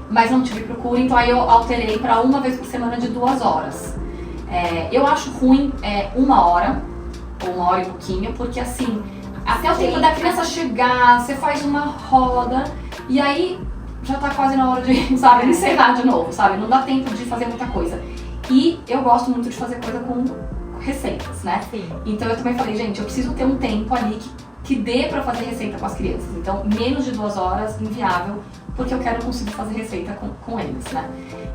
B: mas não tive procura, então aí eu alterei para 1 vez por semana de 2 horas. Eu acho ruim 1 hora, ou 1 hora e pouquinho, porque assim, até o tempo da criança chegar, você faz uma roda e aí já tá quase na hora de, sabe, encerrar de novo, sabe? Não dá tempo de fazer muita coisa. E eu gosto muito de fazer coisa com receitas, né?
A: Sim.
B: Então eu também falei, gente, eu preciso ter um tempo ali que dê pra fazer receita com as crianças. Então, menos de 2 horas, inviável, porque eu quero conseguir fazer receita com eles, né?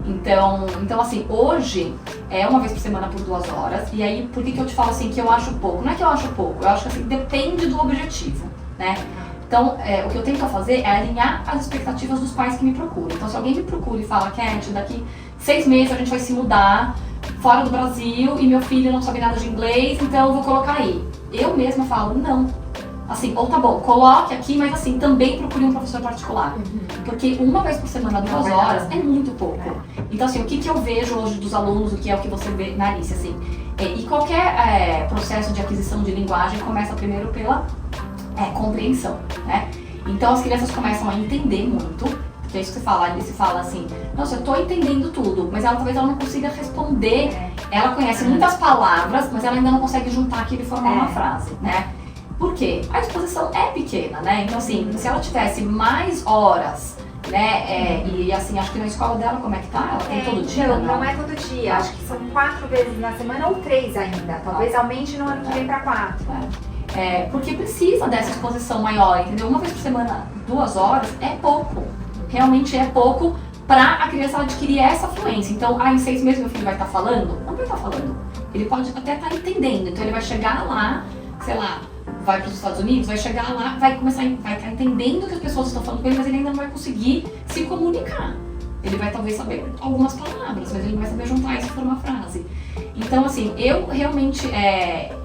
B: Então assim, hoje é 1 vez por semana por 2 horas. E aí, por que eu te falo assim que eu acho pouco? Não é que eu acho pouco, eu acho que assim, depende do objetivo, né? Então, o que eu tento fazer é alinhar as expectativas dos pais que me procuram. Então, se alguém me procura e fala, Cat, daqui 6 meses a gente vai se mudar fora do Brasil e meu filho não sabe nada de inglês, então eu vou colocar aí. Eu mesma falo, não. Assim, ou tá bom, coloque aqui, mas assim, também procure um professor particular. Porque 1 vez por semana, 2 horas, é muito pouco. Então, assim, o que eu vejo hoje dos alunos, o que é o que você vê na Alice, assim, e qualquer processo de aquisição de linguagem começa primeiro pela compreensão, né? Então as crianças começam a entender muito, porque é isso que você fala, a Alice fala assim, nossa, eu tô entendendo tudo, mas talvez ela não consiga responder, ela conhece muitas palavras, mas ela ainda não consegue juntar aquilo e formar uma frase, né? Por quê? A exposição é pequena, né? Então assim, se ela tivesse mais horas, né, e assim, acho que na escola dela como é que tá? Ela tem todo dia?
A: Não é todo dia, acho que são 4 vezes na semana ou 3 ainda, talvez aumente no ano que vem pra 4.
B: Porque precisa dessa exposição maior, entendeu? 1 vez por semana, 2 horas, é pouco. Realmente é pouco pra a criança adquirir essa fluência. Então, em 6 meses meu filho vai estar falando? Não vai estar falando. Ele pode até estar entendendo. Então ele vai chegar lá, sei lá, vai para os Estados Unidos, vai chegar lá, vai estar entendendo o que as pessoas estão falando com ele, mas ele ainda não vai conseguir se comunicar. Ele vai talvez saber algumas palavras, mas ele não vai saber juntar isso e formar frase. Então, assim, eu realmente,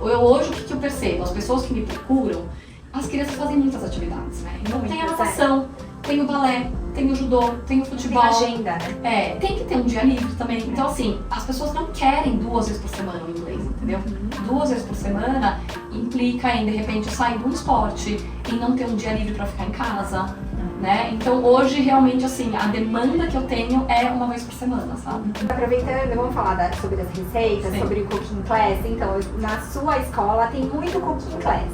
B: hoje o que eu percebo? As pessoas que me procuram, as crianças fazem muitas atividades, né? Então tem a natação, tem o balé, tem o judô, tem o futebol.
A: Tem agenda, né?
B: Tem que ter um dia livre também. Então, assim, as pessoas não querem 2 vezes por semana o inglês, entendeu? 2 vezes por semana implica em, de repente, sair de um esporte e não ter um dia livre pra ficar em casa, né? Então, hoje, realmente, assim, a demanda que eu tenho é 1 vez por semana, sabe?
A: Aproveitando, vamos falar sobre as receitas,
B: Sim.
A: sobre o Cooking Class. Então, na sua escola tem muito Cooking Class.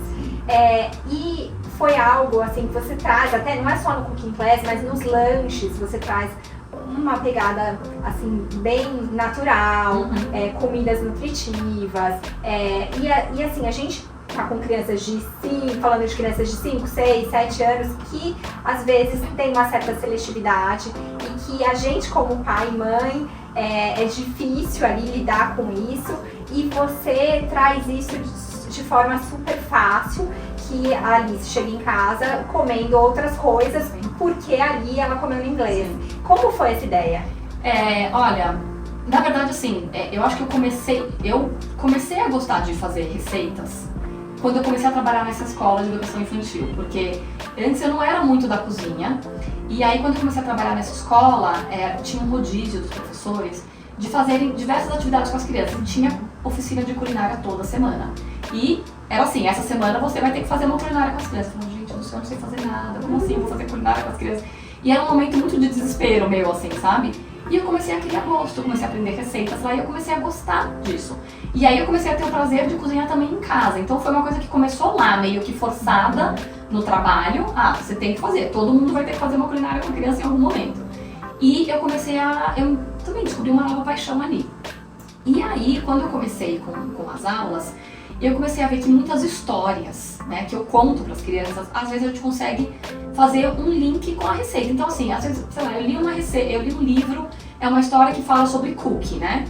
A: E foi algo, assim, que você traz, até não é só no Cooking Class, mas nos lanches, você traz uma pegada, assim, bem natural, comidas nutritivas. E assim, a gente tá com crianças falando de crianças de 5, 6, 7 anos, que às vezes tem uma certa seletividade e que a gente como pai e mãe é difícil ali lidar com isso, e você traz isso de forma super fácil, que a Alice chega em casa comendo outras coisas, porque ali ela comeu em inglês. Como foi essa ideia?
B: Olha, na verdade assim, eu acho que eu comecei a gostar de fazer receitas quando eu comecei a trabalhar nessa escola de educação infantil, porque antes eu não era muito da cozinha, e aí quando eu comecei a trabalhar nessa escola, tinha um rodízio dos professores de fazerem diversas atividades com as crianças, e tinha oficina de culinária toda semana. E era assim, essa semana você vai ter que fazer uma culinária com as crianças. Eu falei, gente, eu não sei fazer nada, como assim vou fazer culinária com as crianças? E era um momento muito de desespero meu, assim, sabe? E eu comecei a criar gosto, eu comecei a aprender receitas lá e eu comecei a gostar disso. E aí eu comecei a ter o prazer de cozinhar também em casa. Então foi uma coisa que começou lá, meio que forçada no trabalho. Você tem que fazer, todo mundo vai ter que fazer uma culinária com a criança em algum momento. E eu eu também descobri uma nova paixão ali. E aí, quando eu comecei com as aulas, eu comecei a ver que muitas histórias, né, que eu conto para as crianças, às vezes a gente consegue fazer um link com a receita. Então assim, às vezes, sei lá, eu li um livro, é uma história que fala sobre cookie, né?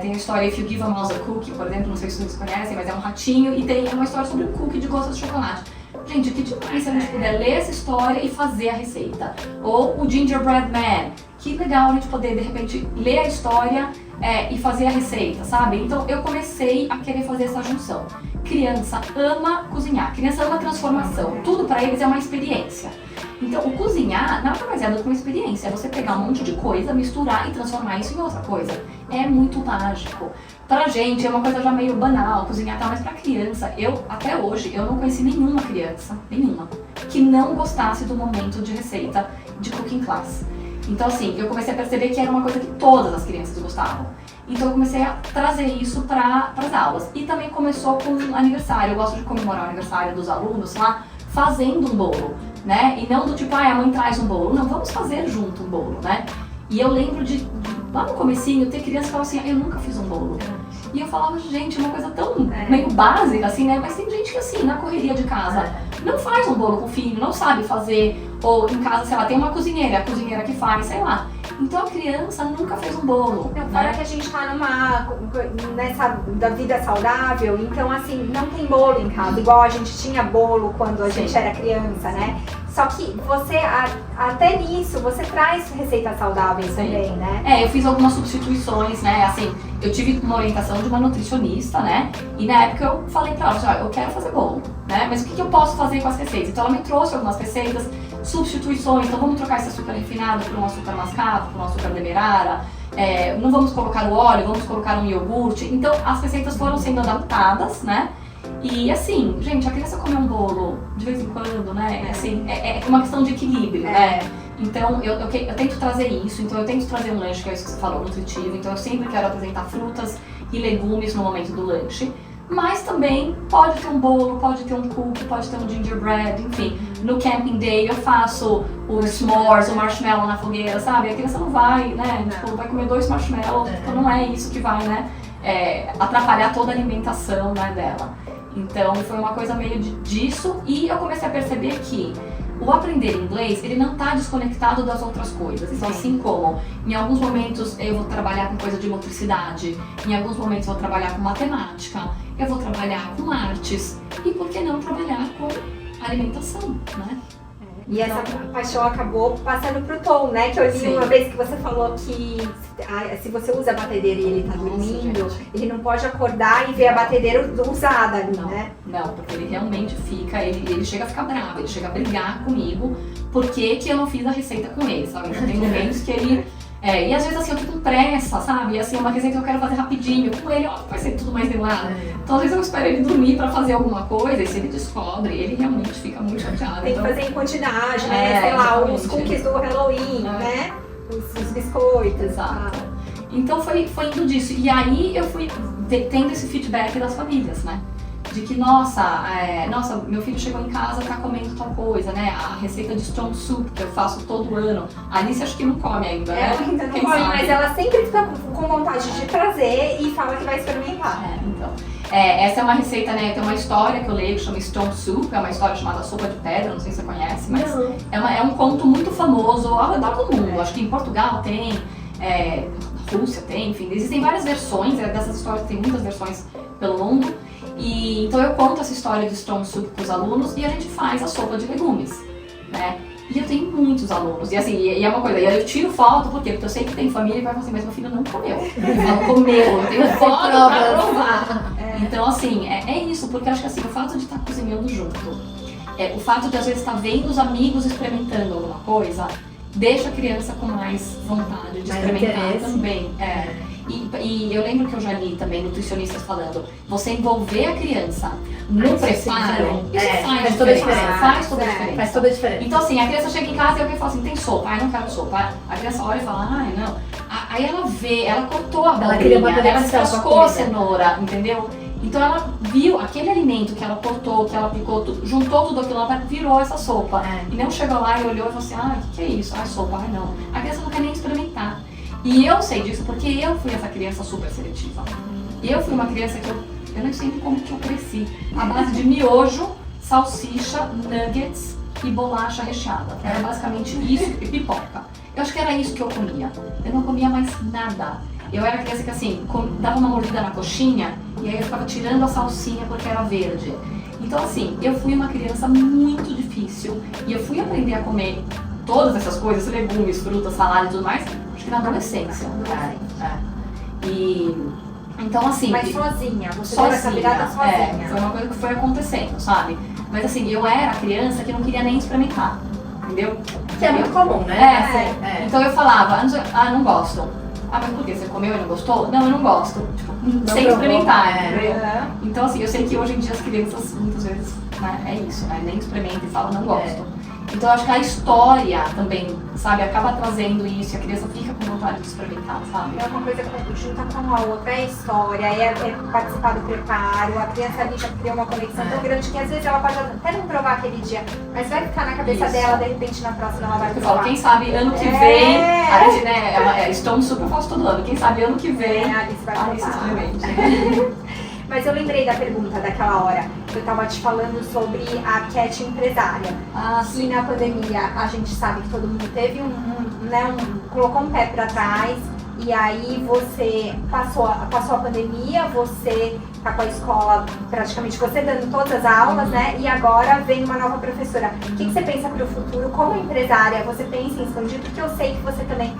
B: Tem a história If You Give a Mouse a Cookie, por exemplo, não sei se vocês conhecem, mas é um ratinho, e tem uma história sobre um cookie de gosto de chocolate. Gente, que demais se a gente puder ler essa história e fazer a receita. Ou o Gingerbread Man, que legal a gente poder, de repente, ler a história e fazer a receita, sabe? Então eu comecei a querer fazer essa junção. Criança ama cozinhar, criança ama transformação, tudo pra eles é uma experiência. Então o cozinhar nada mais é do que uma experiência, é você pegar um monte de coisa, misturar e transformar isso em outra coisa. É muito mágico. Pra gente é uma coisa já meio banal, cozinhar tá, mas pra criança, até hoje, eu não conheci nenhuma criança, que não gostasse do momento de receita de cooking class. Então assim, eu comecei a perceber que era uma coisa que todas as crianças gostavam. Então eu comecei a trazer isso para as aulas. E também começou com aniversário. Eu gosto de comemorar o aniversário dos alunos lá fazendo um bolo, né? E não do tipo, a mãe traz um bolo. Não, vamos fazer junto um bolo, né? E eu lembro de, lá no comecinho, ter criança que falava assim, eu nunca fiz um bolo. E eu falava, gente, uma coisa tão meio básica, assim, né? Mas tem gente que, assim, na correria de casa, não faz um bolo com o filho, não sabe fazer. Ou em casa, sei lá, tem uma cozinheira, a cozinheira que faz, sei lá. Então a criança nunca fez um bolo.
A: Não, fora que a gente tá nessa da vida saudável, então assim, não tem bolo em casa, igual a gente tinha bolo quando a gente era criança, né? Só que você, até nisso, você traz receitas saudáveis também, né?
B: Eu fiz algumas substituições, né? Assim, eu tive uma orientação de uma nutricionista, né? E na época eu falei pra ela, eu quero fazer bolo, né? Mas o que eu posso fazer com as receitas? Então ela me trouxe algumas receitas, substituições, então vamos trocar esse açúcar refinado por um açúcar mascavo, por um açúcar demerara, não vamos colocar o óleo, vamos colocar um iogurte. Então as receitas foram sendo adaptadas, né? E assim, gente, a criança come um bolo de vez em quando, né? Assim, é uma questão de equilíbrio, né? Então eu tento trazer isso, então eu tento trazer um lanche, que é isso que você falou, nutritivo. Então eu sempre quero apresentar frutas e legumes no momento do lanche. Mas também pode ter um bolo, pode ter um cookie, pode ter um gingerbread, enfim. No camping day eu faço o s'mores, o marshmallow na fogueira, sabe? A criança não vai, né? Tipo, vai comer 2 marshmallows, então não é isso que vai, né? Atrapalhar toda a alimentação, né, dela. Então foi uma coisa meio disso, e eu comecei a perceber que o aprender inglês, ele não está desconectado das outras coisas. Então, assim como em alguns momentos eu vou trabalhar com coisa de motricidade, em alguns momentos eu vou trabalhar com matemática, eu vou trabalhar com artes, e por que não trabalhar com alimentação, né?
A: E essa paixão acabou passando pro Tom, né? Que eu li uma vez que você falou que se você usa a batedeira e ele tá dormindo, ele não pode acordar e ver a batedeira usada ali, né?
B: Não, porque ele realmente fica, ele chega a ficar bravo, ele chega a brigar comigo porque que eu não fiz a receita com ele, sabe? Então, tem momentos que ele... e às vezes assim, eu tô com pressa, sabe? E assim, é uma receita que eu quero fazer rapidinho. Com ele, vai ser tudo mais demorado. Então às vezes eu espero ele dormir pra fazer alguma coisa, e se ele descobre, ele realmente fica muito chateado.
A: Tem que fazer em quantidade, né? Sei lá, os cookies do Halloween, né? Os biscoitos.
B: Exato. Então foi indo disso. E aí eu fui tendo esse feedback das famílias, né? De que, nossa, meu filho chegou em casa, tá comendo tal coisa, né? A receita de strong soup que eu faço todo ano. A Alice acho que não come ainda, né?
A: Ela ainda não come, mas ela sempre fica com vontade de trazer e fala que vai experimentar.
B: Então. Essa é uma receita, né? Tem uma história que eu leio que chama Stone Soup, é uma história chamada Sopa de Pedra, não sei se você conhece, mas é um conto muito famoso ao redor do mundo. Acho que em Portugal tem, na Rússia tem, enfim, existem várias versões dessas histórias, tem muitas versões pelo mundo. E então eu conto essa história de Stone Soup para os alunos e a gente faz a sopa de legumes, né? E eu tenho muitos alunos, e assim, e é uma coisa, e aí eu tiro foto, por quê? Porque eu sei que tem família que vai falar assim, mas meu filho não comeu. Eu falo, comeu, eu tenho foto pra provar. Então assim, é isso, porque eu acho que assim, o fato de estar cozinhando junto, o fato de às vezes estar vendo os amigos experimentando alguma coisa, deixa a criança com mais vontade de experimentar também. E eu lembro que eu já li também nutricionistas falando, você envolver a criança no preparo, isso faz toda a diferença.
C: Faz toda a diferença.
B: Então assim, a criança chega em casa e alguém fala assim, tem sopa? Ai, não quero sopa. A criança olha e fala, ai, não. Aí ela vê, ela cortou a abobrinha, ela descascou a cenoura, entendeu? Então ela viu aquele alimento que ela cortou, que ela picou, juntou tudo aquilo, ela virou essa sopa. E não chegou lá e olhou e falou assim, o que é isso? Sopa, não. A criança não quer nem experimentar. E eu sei disso porque eu fui essa criança super seletiva. Eu fui uma criança que eu não sei nem como que eu cresci. À base de miojo, salsicha, nuggets e bolacha recheada. Era basicamente isso e pipoca. Eu acho que era isso que eu comia. Eu não comia mais nada. Eu era criança que assim, dava uma mordida na coxinha e aí eu ficava tirando a salsinha porque era verde. Então assim, eu fui uma criança muito difícil e eu fui aprender a comer todas essas coisas, legumes, frutas, salada e tudo mais, acho que na adolescência. E então assim...
A: Mas sozinha, você deu essa virada sozinha.
B: Foi uma coisa que foi acontecendo, sabe? Mas assim, eu era a criança que não queria nem experimentar, entendeu?
C: Que é muito comum, né?
B: Então eu falava, não gosto. Mas por quê? Você comeu e não gostou? Não, eu não gosto. Tipo, sem experimentar, entendeu? Então assim, eu sei que hoje em dia as crianças, muitas vezes, né, é isso, né? Nem experimentam e falam, não gosto. Então eu acho que a história também, sabe, acaba trazendo isso e a criança fica com vontade de experimentar, sabe?
A: É uma coisa que junta com a outra, é a história, é participar do preparo, a criança ali já criou uma conexão tão grande que às vezes ela pode até não provar aquele dia, mas vai ficar na cabeça dela, de repente na próxima ela vai
B: Eu
A: provar.
B: falo, quem sabe ano que vem, a gente, né, estamos super fácil todo ano, quem sabe ano que vem,
A: a Alice vai
B: Alice
A: provar.
B: experimente.
A: Mas eu lembrei da pergunta daquela hora, eu tava te falando sobre a Cat empresária.
B: Ah,
A: E
B: sim.
A: na pandemia a gente sabe que todo mundo teve colocou um pé pra trás, e aí você passou a pandemia, você tá com a escola, praticamente você dando todas as aulas, né? E agora vem uma nova professora. O que você pensa pro futuro? Como empresária, você pensa em expandir? Porque eu sei que você também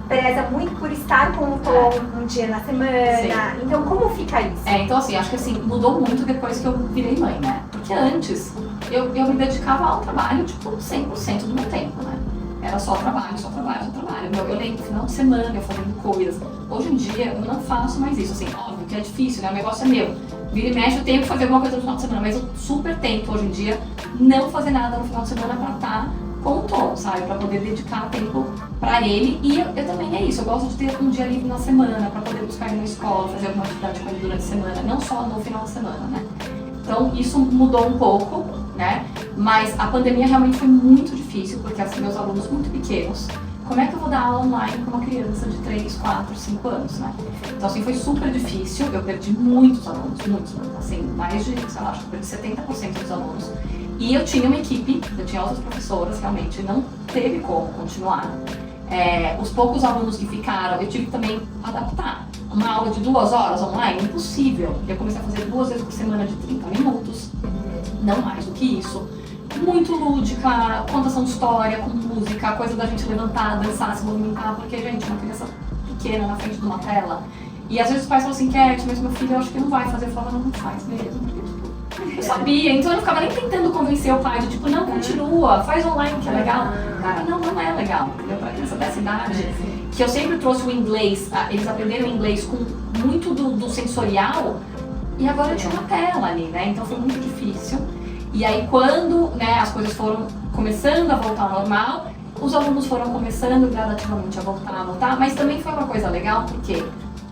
A: preza muito por estar com o Tom um dia na semana.
B: Sim.
A: Então como fica isso?
B: Então assim, acho que assim, mudou muito depois que eu virei mãe, né? Porque antes, eu me dedicava ao trabalho, tipo, 100% do meu tempo, né? Era só trabalho, só trabalho, só trabalho. Eu lembro, final de semana, eu fazendo coisas. Hoje em dia, eu não faço mais isso, assim, óbvio que é difícil, né? O negócio é meu. Vira e mexe, eu tenho que fazer alguma coisa no final de semana, mas eu super tento, hoje em dia, não fazer nada no final de semana pra estar com o Tom, sabe? Pra poder dedicar tempo pra ele. E eu também é isso, eu gosto de ter um dia livre na semana, pra poder buscar ele na escola, fazer alguma atividade com ele durante a semana, não só no final de semana, né? Então, isso mudou um pouco, né? Mas a pandemia realmente foi muito difícil, porque assim, meus alunos muito pequenos, como é que eu vou dar aula online com uma criança de 3, 4, 5 anos, né? Então assim, foi super difícil, eu perdi muitos alunos, muitos, assim, mais de, sei lá, acho que eu perdi 70% dos alunos. E eu tinha uma equipe, eu tinha outras professoras, realmente não teve como continuar. Os poucos alunos que ficaram, eu tive que também adaptar. Uma aula de 2 horas online, impossível. Eu comecei a fazer 2 vezes por semana de 30 minutos, não mais do que isso. Muito lúdica, contação de história, com música, coisa da gente levantar, dançar, se movimentar, porque, gente, uma criança pequena na frente de uma tela. E às vezes os pais falam assim, Cat, mas meu filho eu acho que não vai fazer. Eu falava, não faz mesmo, porque, tipo, eu sabia. Então eu não ficava nem tentando convencer o pai, de tipo, não, continua, faz online que é legal. Cara, não é legal, entendeu? Pra criança dessa idade, que eu sempre trouxe o inglês, eles aprenderam inglês com muito do sensorial, e agora eu tinha uma tela ali, né? Então foi muito difícil. E aí quando, né, as coisas foram começando a voltar ao normal, os alunos foram começando gradativamente a voltar, mas também foi uma coisa legal, porque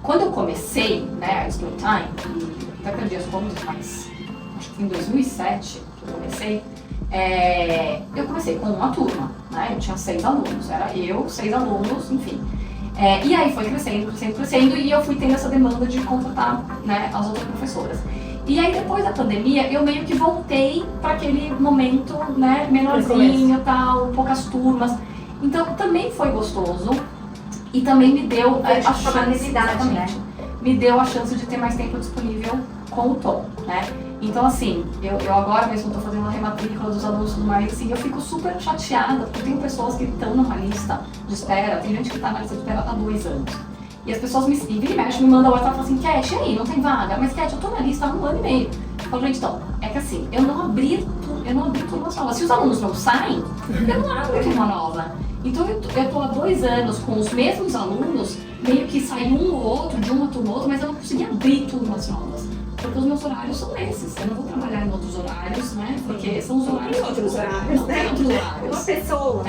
B: quando eu comecei, né, a Display Time, e até perdi as contas, mas acho que foi em 2007 que eu comecei com uma turma, né, eu tinha 6 alunos, era eu, 6 alunos, enfim. E aí foi crescendo, e eu fui tendo essa demanda de contratar, né, as outras professoras. E aí depois da pandemia, eu meio que voltei para aquele momento, né, menorzinho e tal, poucas turmas. Então também foi gostoso e também me deu a chance,
A: né?
B: Me deu a chance de ter mais tempo disponível com o Tom, né? Então assim, eu agora mesmo estou fazendo a rematrícula dos alunos e tudo mais, assim, eu fico super chateada, porque tem pessoas que estão numa lista de espera, tem gente que está na lista de espera há 2 anos. E as pessoas me mandam WhatsApp e falam assim, Cat, e aí, não tem vaga? Mas Cat, eu tô na lista há 1 ano e meio. Eu falo, gente, então, é que assim, eu não abri turmas novas. Se os alunos não saem, eu não abro turma nova. Então eu tô há 2 anos com os mesmos alunos, meio que sai um ou outro, de uma turma ou outra, mas eu não consegui abrir turmas novas. Porque os meus horários são esses. Eu não vou trabalhar em outros horários, né? Porque são os horários.
A: Tem outros horários,
B: não tem outros horários.
A: Uma pessoa.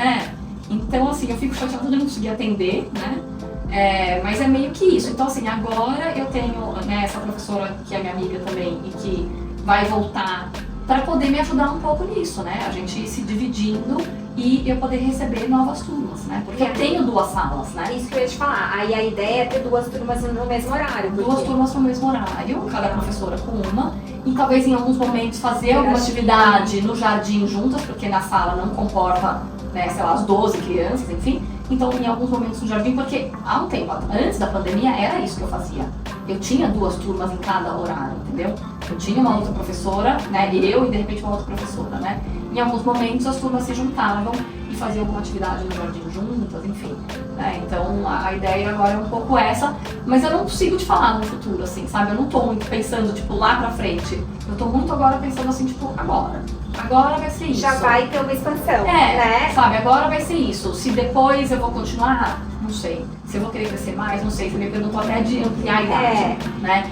B: Então assim, eu fico chateada de não conseguir atender, né? Mas é meio que isso. Então assim, agora eu tenho, né, essa professora que é minha amiga também e que vai voltar para poder me ajudar um pouco nisso, né? A gente ir se dividindo e eu poder receber novas turmas, né? Porque eu tenho 2 salas, né?
A: Isso que eu ia te falar. Aí a ideia é ter 2 turmas no mesmo horário.
B: 2 turmas no mesmo horário, cada professora com uma. E talvez em alguns momentos fazer alguma atividade no jardim juntas, porque na sala não comporta, né, sei lá, as 12 crianças, enfim. Então, em alguns momentos no jardim, porque há um tempo, antes da pandemia, era isso que eu fazia. Eu tinha 2 turmas em cada horário, entendeu? Eu tinha uma outra professora, né, e de repente uma outra professora, né? Em alguns momentos as turmas se juntavam e faziam alguma atividade no jardim juntas, enfim. Né? Então, a ideia agora é um pouco essa, mas eu não consigo te falar no futuro, assim, sabe? Eu não tô muito pensando, tipo, lá pra frente. Eu tô muito agora pensando assim, tipo, agora. Agora vai ser isso.
A: Já vai ter uma expansão, né?
B: Sabe, agora vai ser isso. Se depois eu vou continuar, não sei. Se eu vou querer crescer mais, não sei. Você me perguntou até de ampliar a idade, né?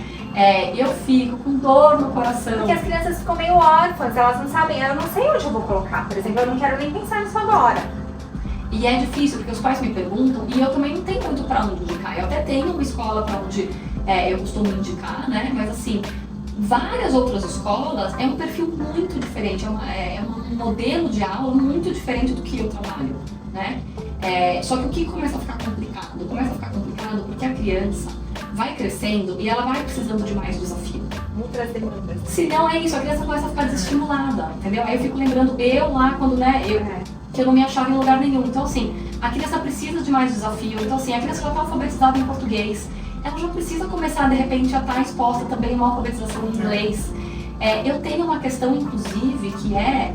B: eu fico com dor no coração.
A: Porque as crianças ficam meio órfãs, elas não sabem, eu não sei onde eu vou colocar, por exemplo, eu não quero nem pensar nisso agora.
B: E é difícil, porque os pais me perguntam, e eu também não tenho muito pra onde indicar. Eu até tenho uma escola pra onde eu costumo indicar, né? Mas assim, várias outras escolas é um perfil muito diferente, é um modelo de aula muito diferente do que eu trabalho, né? Só que o que começa a ficar complicado? Começa a ficar complicado porque a criança vai crescendo e ela vai precisando de mais desafio.
A: Outras demandas.
B: Se não é isso, a criança começa a ficar desestimulada, entendeu? Aí eu fico lembrando, eu lá, quando, né, que eu não me achava em lugar nenhum. Então, assim, a criança precisa de mais desafio. Então, assim, a criança já está alfabetizada em português. Ela já precisa começar, de repente, a estar exposta também a uma alfabetização em inglês. Eu tenho uma questão, inclusive, que é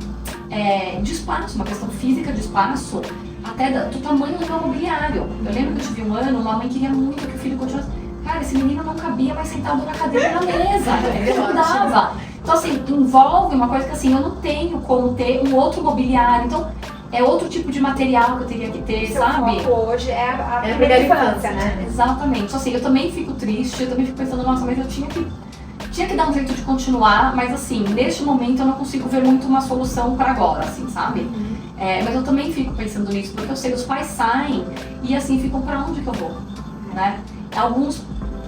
B: de espaço, uma questão física de espaço, até do tamanho do meu mobiliário. Eu lembro que eu tive um ano, uma mãe queria muito que o filho continuasse. Cara, esse menino não cabia mais sentado na cadeira na mesa, não dava. Então, assim, envolve uma coisa que, assim, eu não tenho como ter um outro mobiliário. Então, é outro tipo de material que eu teria que ter, sabe?
A: O foco hoje é a primeira infância, né?
B: Exatamente. Então, assim, eu também fico triste, eu também fico pensando, nossa, mas eu tinha que dar um jeito de continuar, mas assim, neste momento eu não consigo ver muito uma solução pra agora, assim, sabe? Mas eu também fico pensando nisso, porque eu sei, os pais saem e assim, ficam pra onde que eu vou, né? Alguns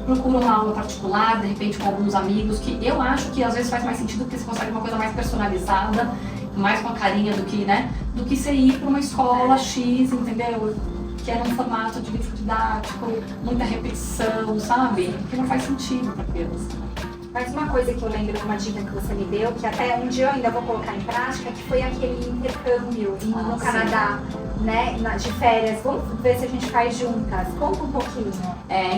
B: procuram uma aula particular, de repente com alguns amigos, que eu acho que às vezes faz mais sentido porque você consegue uma coisa mais personalizada, mais com a carinha do que, né? Do que você ir pra uma escola X, entendeu? Que é num formato de livro didático, muita repetição, sabe? Que não faz sentido pra criança.
A: Mas uma coisa que eu lembro de uma dica que você me deu, que até um dia eu ainda vou colocar em prática, que foi aquele intercâmbio no Canadá, né, de férias. Vamos ver se a gente faz juntas. Conta um pouquinho.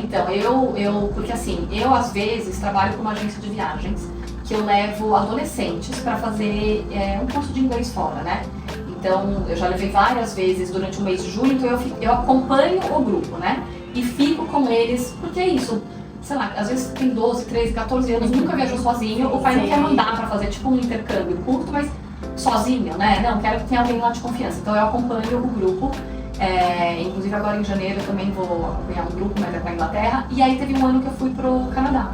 B: Então, porque assim, eu às vezes trabalho com uma agência de viagens, que eu levo adolescentes para fazer um curso de inglês fora, né? Então, eu já levei várias vezes durante o mês de junho, então eu acompanho o grupo, né? E fico com eles, porque é isso. Sei lá, às vezes tem 12, 13, 14 anos, nunca viajou sozinho, o pai não quer mandar pra fazer tipo um intercâmbio curto, mas sozinho, né? Não, quero que tenha alguém lá de confiança. Então eu acompanho o grupo, inclusive agora em janeiro eu também vou acompanhar um grupo, mas é pra Inglaterra. E aí teve um ano que eu fui pro Canadá,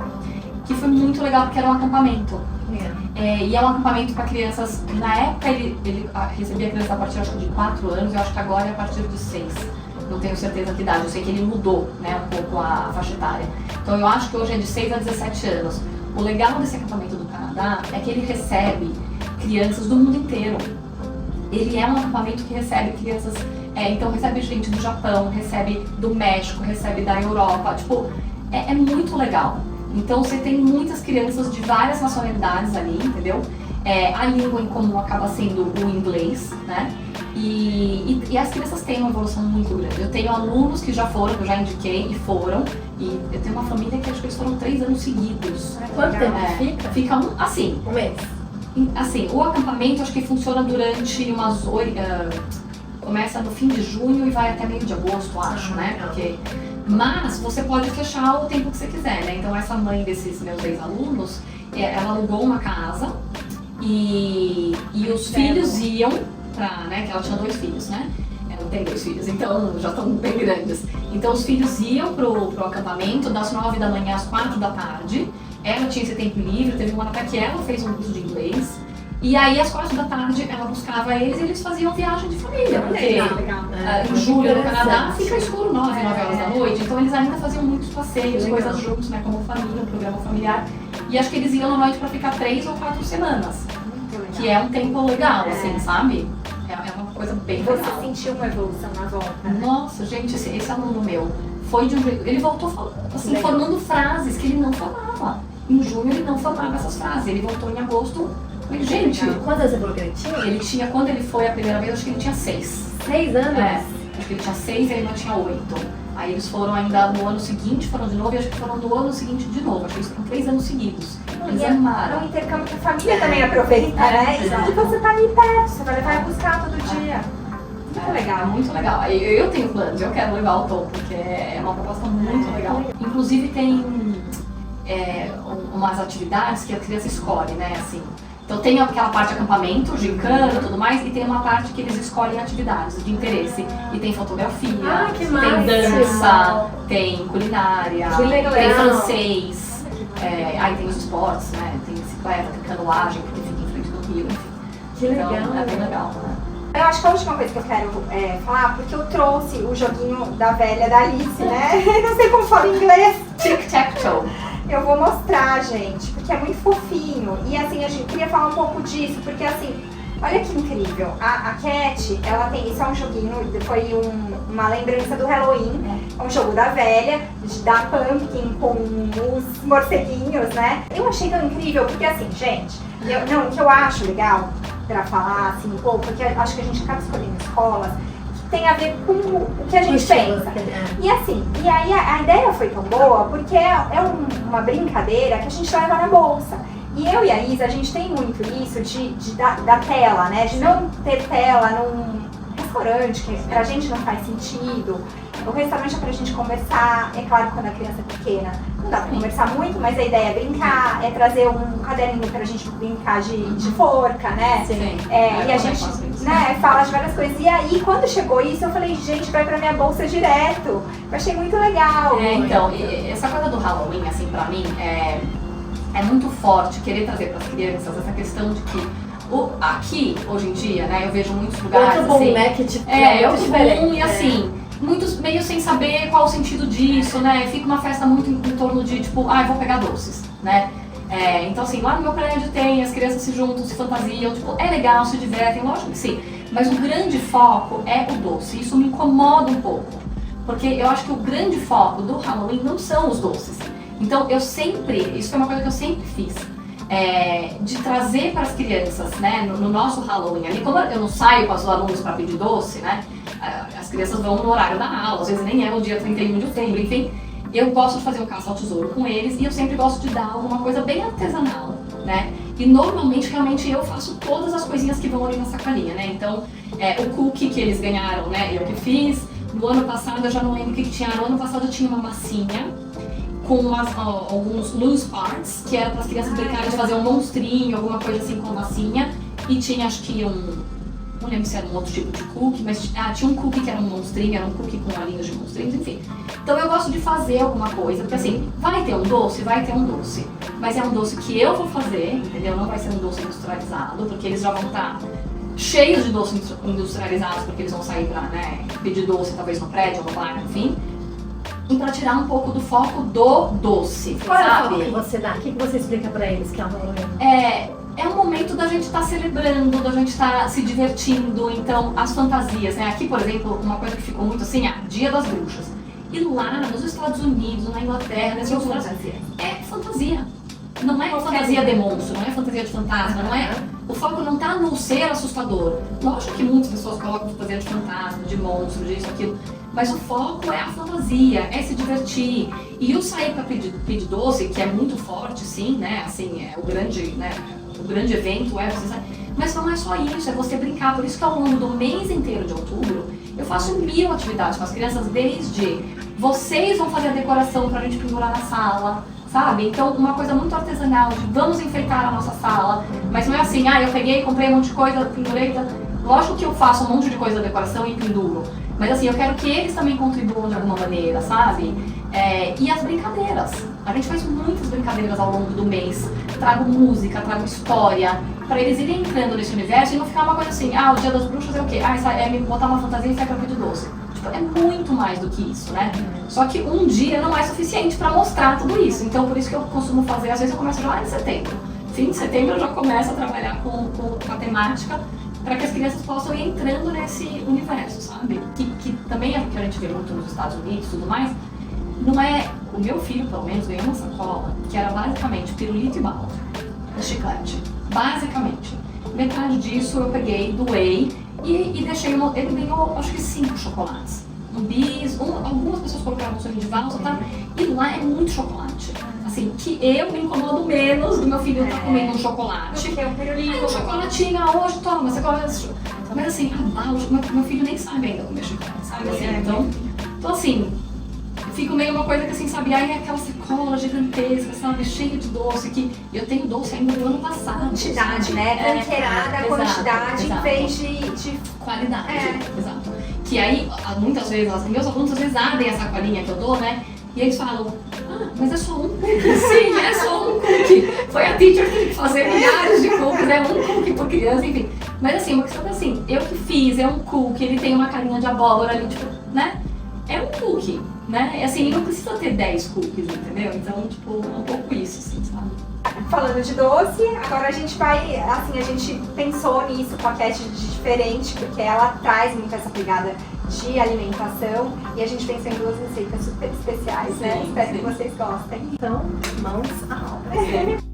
B: que foi muito legal porque era um acampamento. E é um acampamento para crianças, na época ele recebia crianças a partir acho que de 4 anos, eu acho que agora é a partir de 6. Não tenho certeza que idade, eu sei que ele mudou, né, um pouco a faixa etária. Então eu acho que hoje é de 6 a 17 anos. O legal desse acampamento do Canadá é que ele recebe crianças do mundo inteiro. Ele é um acampamento que recebe crianças, então recebe gente do Japão, recebe do México, recebe da Europa, tipo, é muito legal. Então você tem muitas crianças de várias nacionalidades ali, entendeu? A língua em comum acaba sendo o inglês, né? E as crianças têm uma evolução muito grande. Eu tenho alunos que já foram, que eu já indiquei e foram. E eu tenho uma família que acho que eles foram 3 anos seguidos.
C: Quanto tempo fica?
B: Fica assim.
C: Um mês.
B: Assim, o acampamento acho que funciona durante umas 8. Começa no fim de junho e vai até meio de agosto, acho, né? Mas você pode fechar o tempo que você quiser, né? Então essa mãe desses meus ex-alunos, ela alugou uma casa e os filhos iam pra, né? Que ela tinha 2 filhos, né? Ela tem 2 filhos, então já estão bem grandes. Então os filhos iam pro acampamento das 9 da manhã às 4 da tarde. Ela tinha esse tempo livre, teve um ano até que ela fez um curso de inglês. E aí, às 4 da tarde, ela buscava eles e eles faziam viagem de família. Porque em julho, no Canadá, fica escuro 9 horas da noite. Então, eles ainda faziam muitos passeios, coisas juntos, né? Como família, um programa familiar. E acho que eles iam na noite pra ficar 3 ou 4 semanas. Que é um tempo legal, assim, sabe? É uma coisa bem legal.
A: Você sentiu uma evolução na volta?
B: Nossa, gente, esse aluno meu foi de um jeito... Ele voltou assim, formando frases que ele não formava. Em junho, ele não formava essas frases. Ele voltou em agosto... Gente,
C: quantas você falou que ele tinha?
B: Ele tinha, quando ele foi a primeira vez, acho que ele tinha 6.
C: 6 anos?
B: Acho que ele tinha 6 e a irmã tinha 8. Aí eles foram ainda no ano seguinte, foram de novo, e acho que foram no ano seguinte de novo. Acho que eles foram 3 anos seguidos. Eles amaram.
A: É um intercâmbio que a família também aproveita, né? E você tá ali perto, você vai levar e buscar todo dia. Muito legal.
B: Muito legal. Eu tenho planos, eu quero levar o Tom, porque é uma proposta muito legal. Inclusive tem umas atividades que a criança escolhe, né, assim. Então tem aquela parte de acampamento, gincana e tudo mais, e tem uma parte que eles escolhem atividades de interesse. E tem fotografia, tem dança, tem culinária, tem francês, Aí tem os esportes, né? Tem bicicleta, tem canoagem, porque fica em frente do rio, enfim.
C: Que legal.
B: Então, é bem legal, né?
A: Eu acho que a última coisa que eu quero falar, porque eu trouxe o joguinho da velha da Alice, né? Não sei como fala em inglês.
B: Tic-tac-toe.
A: Eu vou mostrar, gente, porque é muito fofinho. E assim, a gente queria falar um pouco disso, porque assim, olha que incrível. A Cat, ela tem, isso é um joguinho, foi uma lembrança do Halloween. É um jogo da velha, da Pumpkin com os morceguinhos, né? Eu achei tão incrível, porque assim, gente, o que eu acho legal pra falar, assim, um pouco, porque acho que a gente acaba escolhendo escolas que tem a ver com o que a gente pensa. E assim, e aí a ideia foi tão boa, porque é uma brincadeira que a gente leva na bolsa. E eu e a Isa, a gente tem muito isso da tela, né? De não ter tela num restaurante, que pra gente não faz sentido. O restaurante é pra gente conversar, é claro, quando a criança é pequena, não dá pra conversar muito, mas a ideia é brincar, é trazer um caderninho pra gente brincar de forca, né?
B: Sim.
A: E a gente, né, fala de várias coisas. E aí, quando chegou isso, eu falei, gente, vai pra minha bolsa direto. Eu achei muito legal.
B: Então, essa coisa do Halloween, assim, pra mim, é muito forte querer trazer para as crianças essa questão de que aqui, hoje em dia, né, eu vejo muitos lugares
C: outro boom,
B: assim,
C: né, que tipo,
B: outro boom e assim, muitos meio sem saber qual o sentido disso, né, fica uma festa muito em torno de tipo, eu vou pegar doces, né, então assim, lá no meu prédio tem, as crianças se juntam, se fantasiam, tipo, é legal, se divertem, lógico que sim, mas o grande foco é o doce, isso me incomoda um pouco, porque eu acho que o grande foco do Halloween não são os doces. Então, isso foi uma coisa que eu sempre fiz, de trazer para as crianças, né, no nosso Halloween ali, como eu não saio com os alunos para pedir doce, né, as crianças vão no horário da aula, às vezes nem é no dia 31 de outubro, enfim, eu gosto de fazer o caça ao tesouro com eles e eu sempre gosto de dar alguma coisa bem artesanal, né, e normalmente, realmente, eu faço todas as coisinhas que vão ali na sacolinha, né, então, o cookie que eles ganharam, né, eu que fiz, no ano passado eu já não lembro o que tinha, no ano passado eu tinha uma massinha, com alguns loose parts, que era para as crianças brincarem de fazer um monstrinho, alguma coisa assim com massinha. E tinha, acho que não lembro se era um outro tipo de cookie, mas tinha um cookie que era um monstrinho, era um cookie com olhinhos de monstrinhos, enfim. Então eu gosto de fazer alguma coisa, porque assim, vai ter um doce, mas é um doce que eu vou fazer, entendeu? Não vai ser um doce industrializado, porque eles já vão estar cheios de doces industrializados, porque eles vão sair para, né, pedir doce, talvez no prédio, no bar, enfim. E para tirar um pouco do foco do doce,
C: Qual
B: sabe?
C: é o foco que você dá? O que você explica pra eles que é o Halloween?
B: É um momento da gente estar celebrando, da gente estar se divertindo, então as fantasias, né? Aqui, por exemplo, uma coisa que ficou muito assim, Dia das Bruxas. E lá nos Estados Unidos, na Inglaterra, nesse outro lugar, é fantasia. Não é fantasia de monstro, não é fantasia de fantasma, não é. O foco não tá no ser assustador. Lógico que muitas pessoas colocam fantasia de fantasma, de monstro, disso, aquilo. Mas o foco é a fantasia, é se divertir. E o sair para pedir doce, que é muito forte, sim, né? Assim, o grande evento é você sair. Mas não é só isso, é você brincar. Por isso que ao longo do mês inteiro de outubro, eu faço 1000 atividades com as crianças, desde vocês vão fazer a decoração pra gente pendurar na sala, sabe? Então, uma coisa muito artesanal, de vamos enfeitar a nossa sala. Mas não é assim, eu peguei, comprei um monte de coisa, pendurei. Lógico que eu faço um monte de coisa da decoração e penduro. Mas assim, eu quero que eles também contribuam de alguma maneira, sabe? E as brincadeiras. A gente faz muitas brincadeiras ao longo do mês. Trago música, trago história, pra eles irem entrando nesse universo e não ficar uma coisa assim, o Dia das Bruxas é o quê? É me botar uma fantasia e sair pra pedir doce. Tipo, é muito mais do que isso, né? Só que um dia não é suficiente pra mostrar tudo isso. Então, por isso que eu costumo fazer, às vezes eu começo já lá em setembro. Fim de setembro eu já começo a trabalhar com a temática, para que as crianças possam ir entrando nesse universo, sabe? Que também é o que a gente vê muito nos Estados Unidos e tudo mais. Não é... O meu filho, pelo menos, ganhou uma sacola que era basicamente pirulito e bala, chiclete. Basicamente. Metade disso eu peguei, doei e deixei... Ele ganhou, acho que 5 chocolates. Um bis, algumas pessoas colocaram um sonho de valsa, tá? E lá é muito chocolate. Assim, que eu me incomodo menos do meu filho estar comendo um chocolate.
A: Porque é um pirulito.
B: Um chocolatinho, hoje toma, você come. Mas assim, meu filho nem sabe ainda comer chocolate, sabe? Assim, então assim, fica meio uma coisa que assim, sabe? Aí é aquela sacola gigantesca, sabe? Cheia de doce, que eu tenho doce ainda do ano passado.
A: Quantidade, né? Tranqueirada, quantidade em vez de
B: qualidade. Exato. Que aí, muitas vezes, meus alunos às vezes abrem a sacolinha que eu dou, né? E eles falam, mas é só um cookie. Sim, é só um cookie. Foi a teacher que teve que fazer milhares de cookies, é um cookie por criança, enfim. Mas assim, uma questão que assim, eu que fiz, é um cookie, ele tem uma carinha de abóbora ali, tipo, né? É um cookie, né? Assim, não precisa ter 10 cookies, entendeu? Então, tipo, é um pouco isso, assim, sabe?
A: Falando de doce, agora a gente vai, assim, a gente pensou nisso com a Cat de diferente, porque ela traz muito essa pegada de alimentação e a gente pensou em 2 receitas super especiais, né?
B: Sim,
A: Espero
B: sim.
A: que vocês gostem.
C: Então, mãos à obra.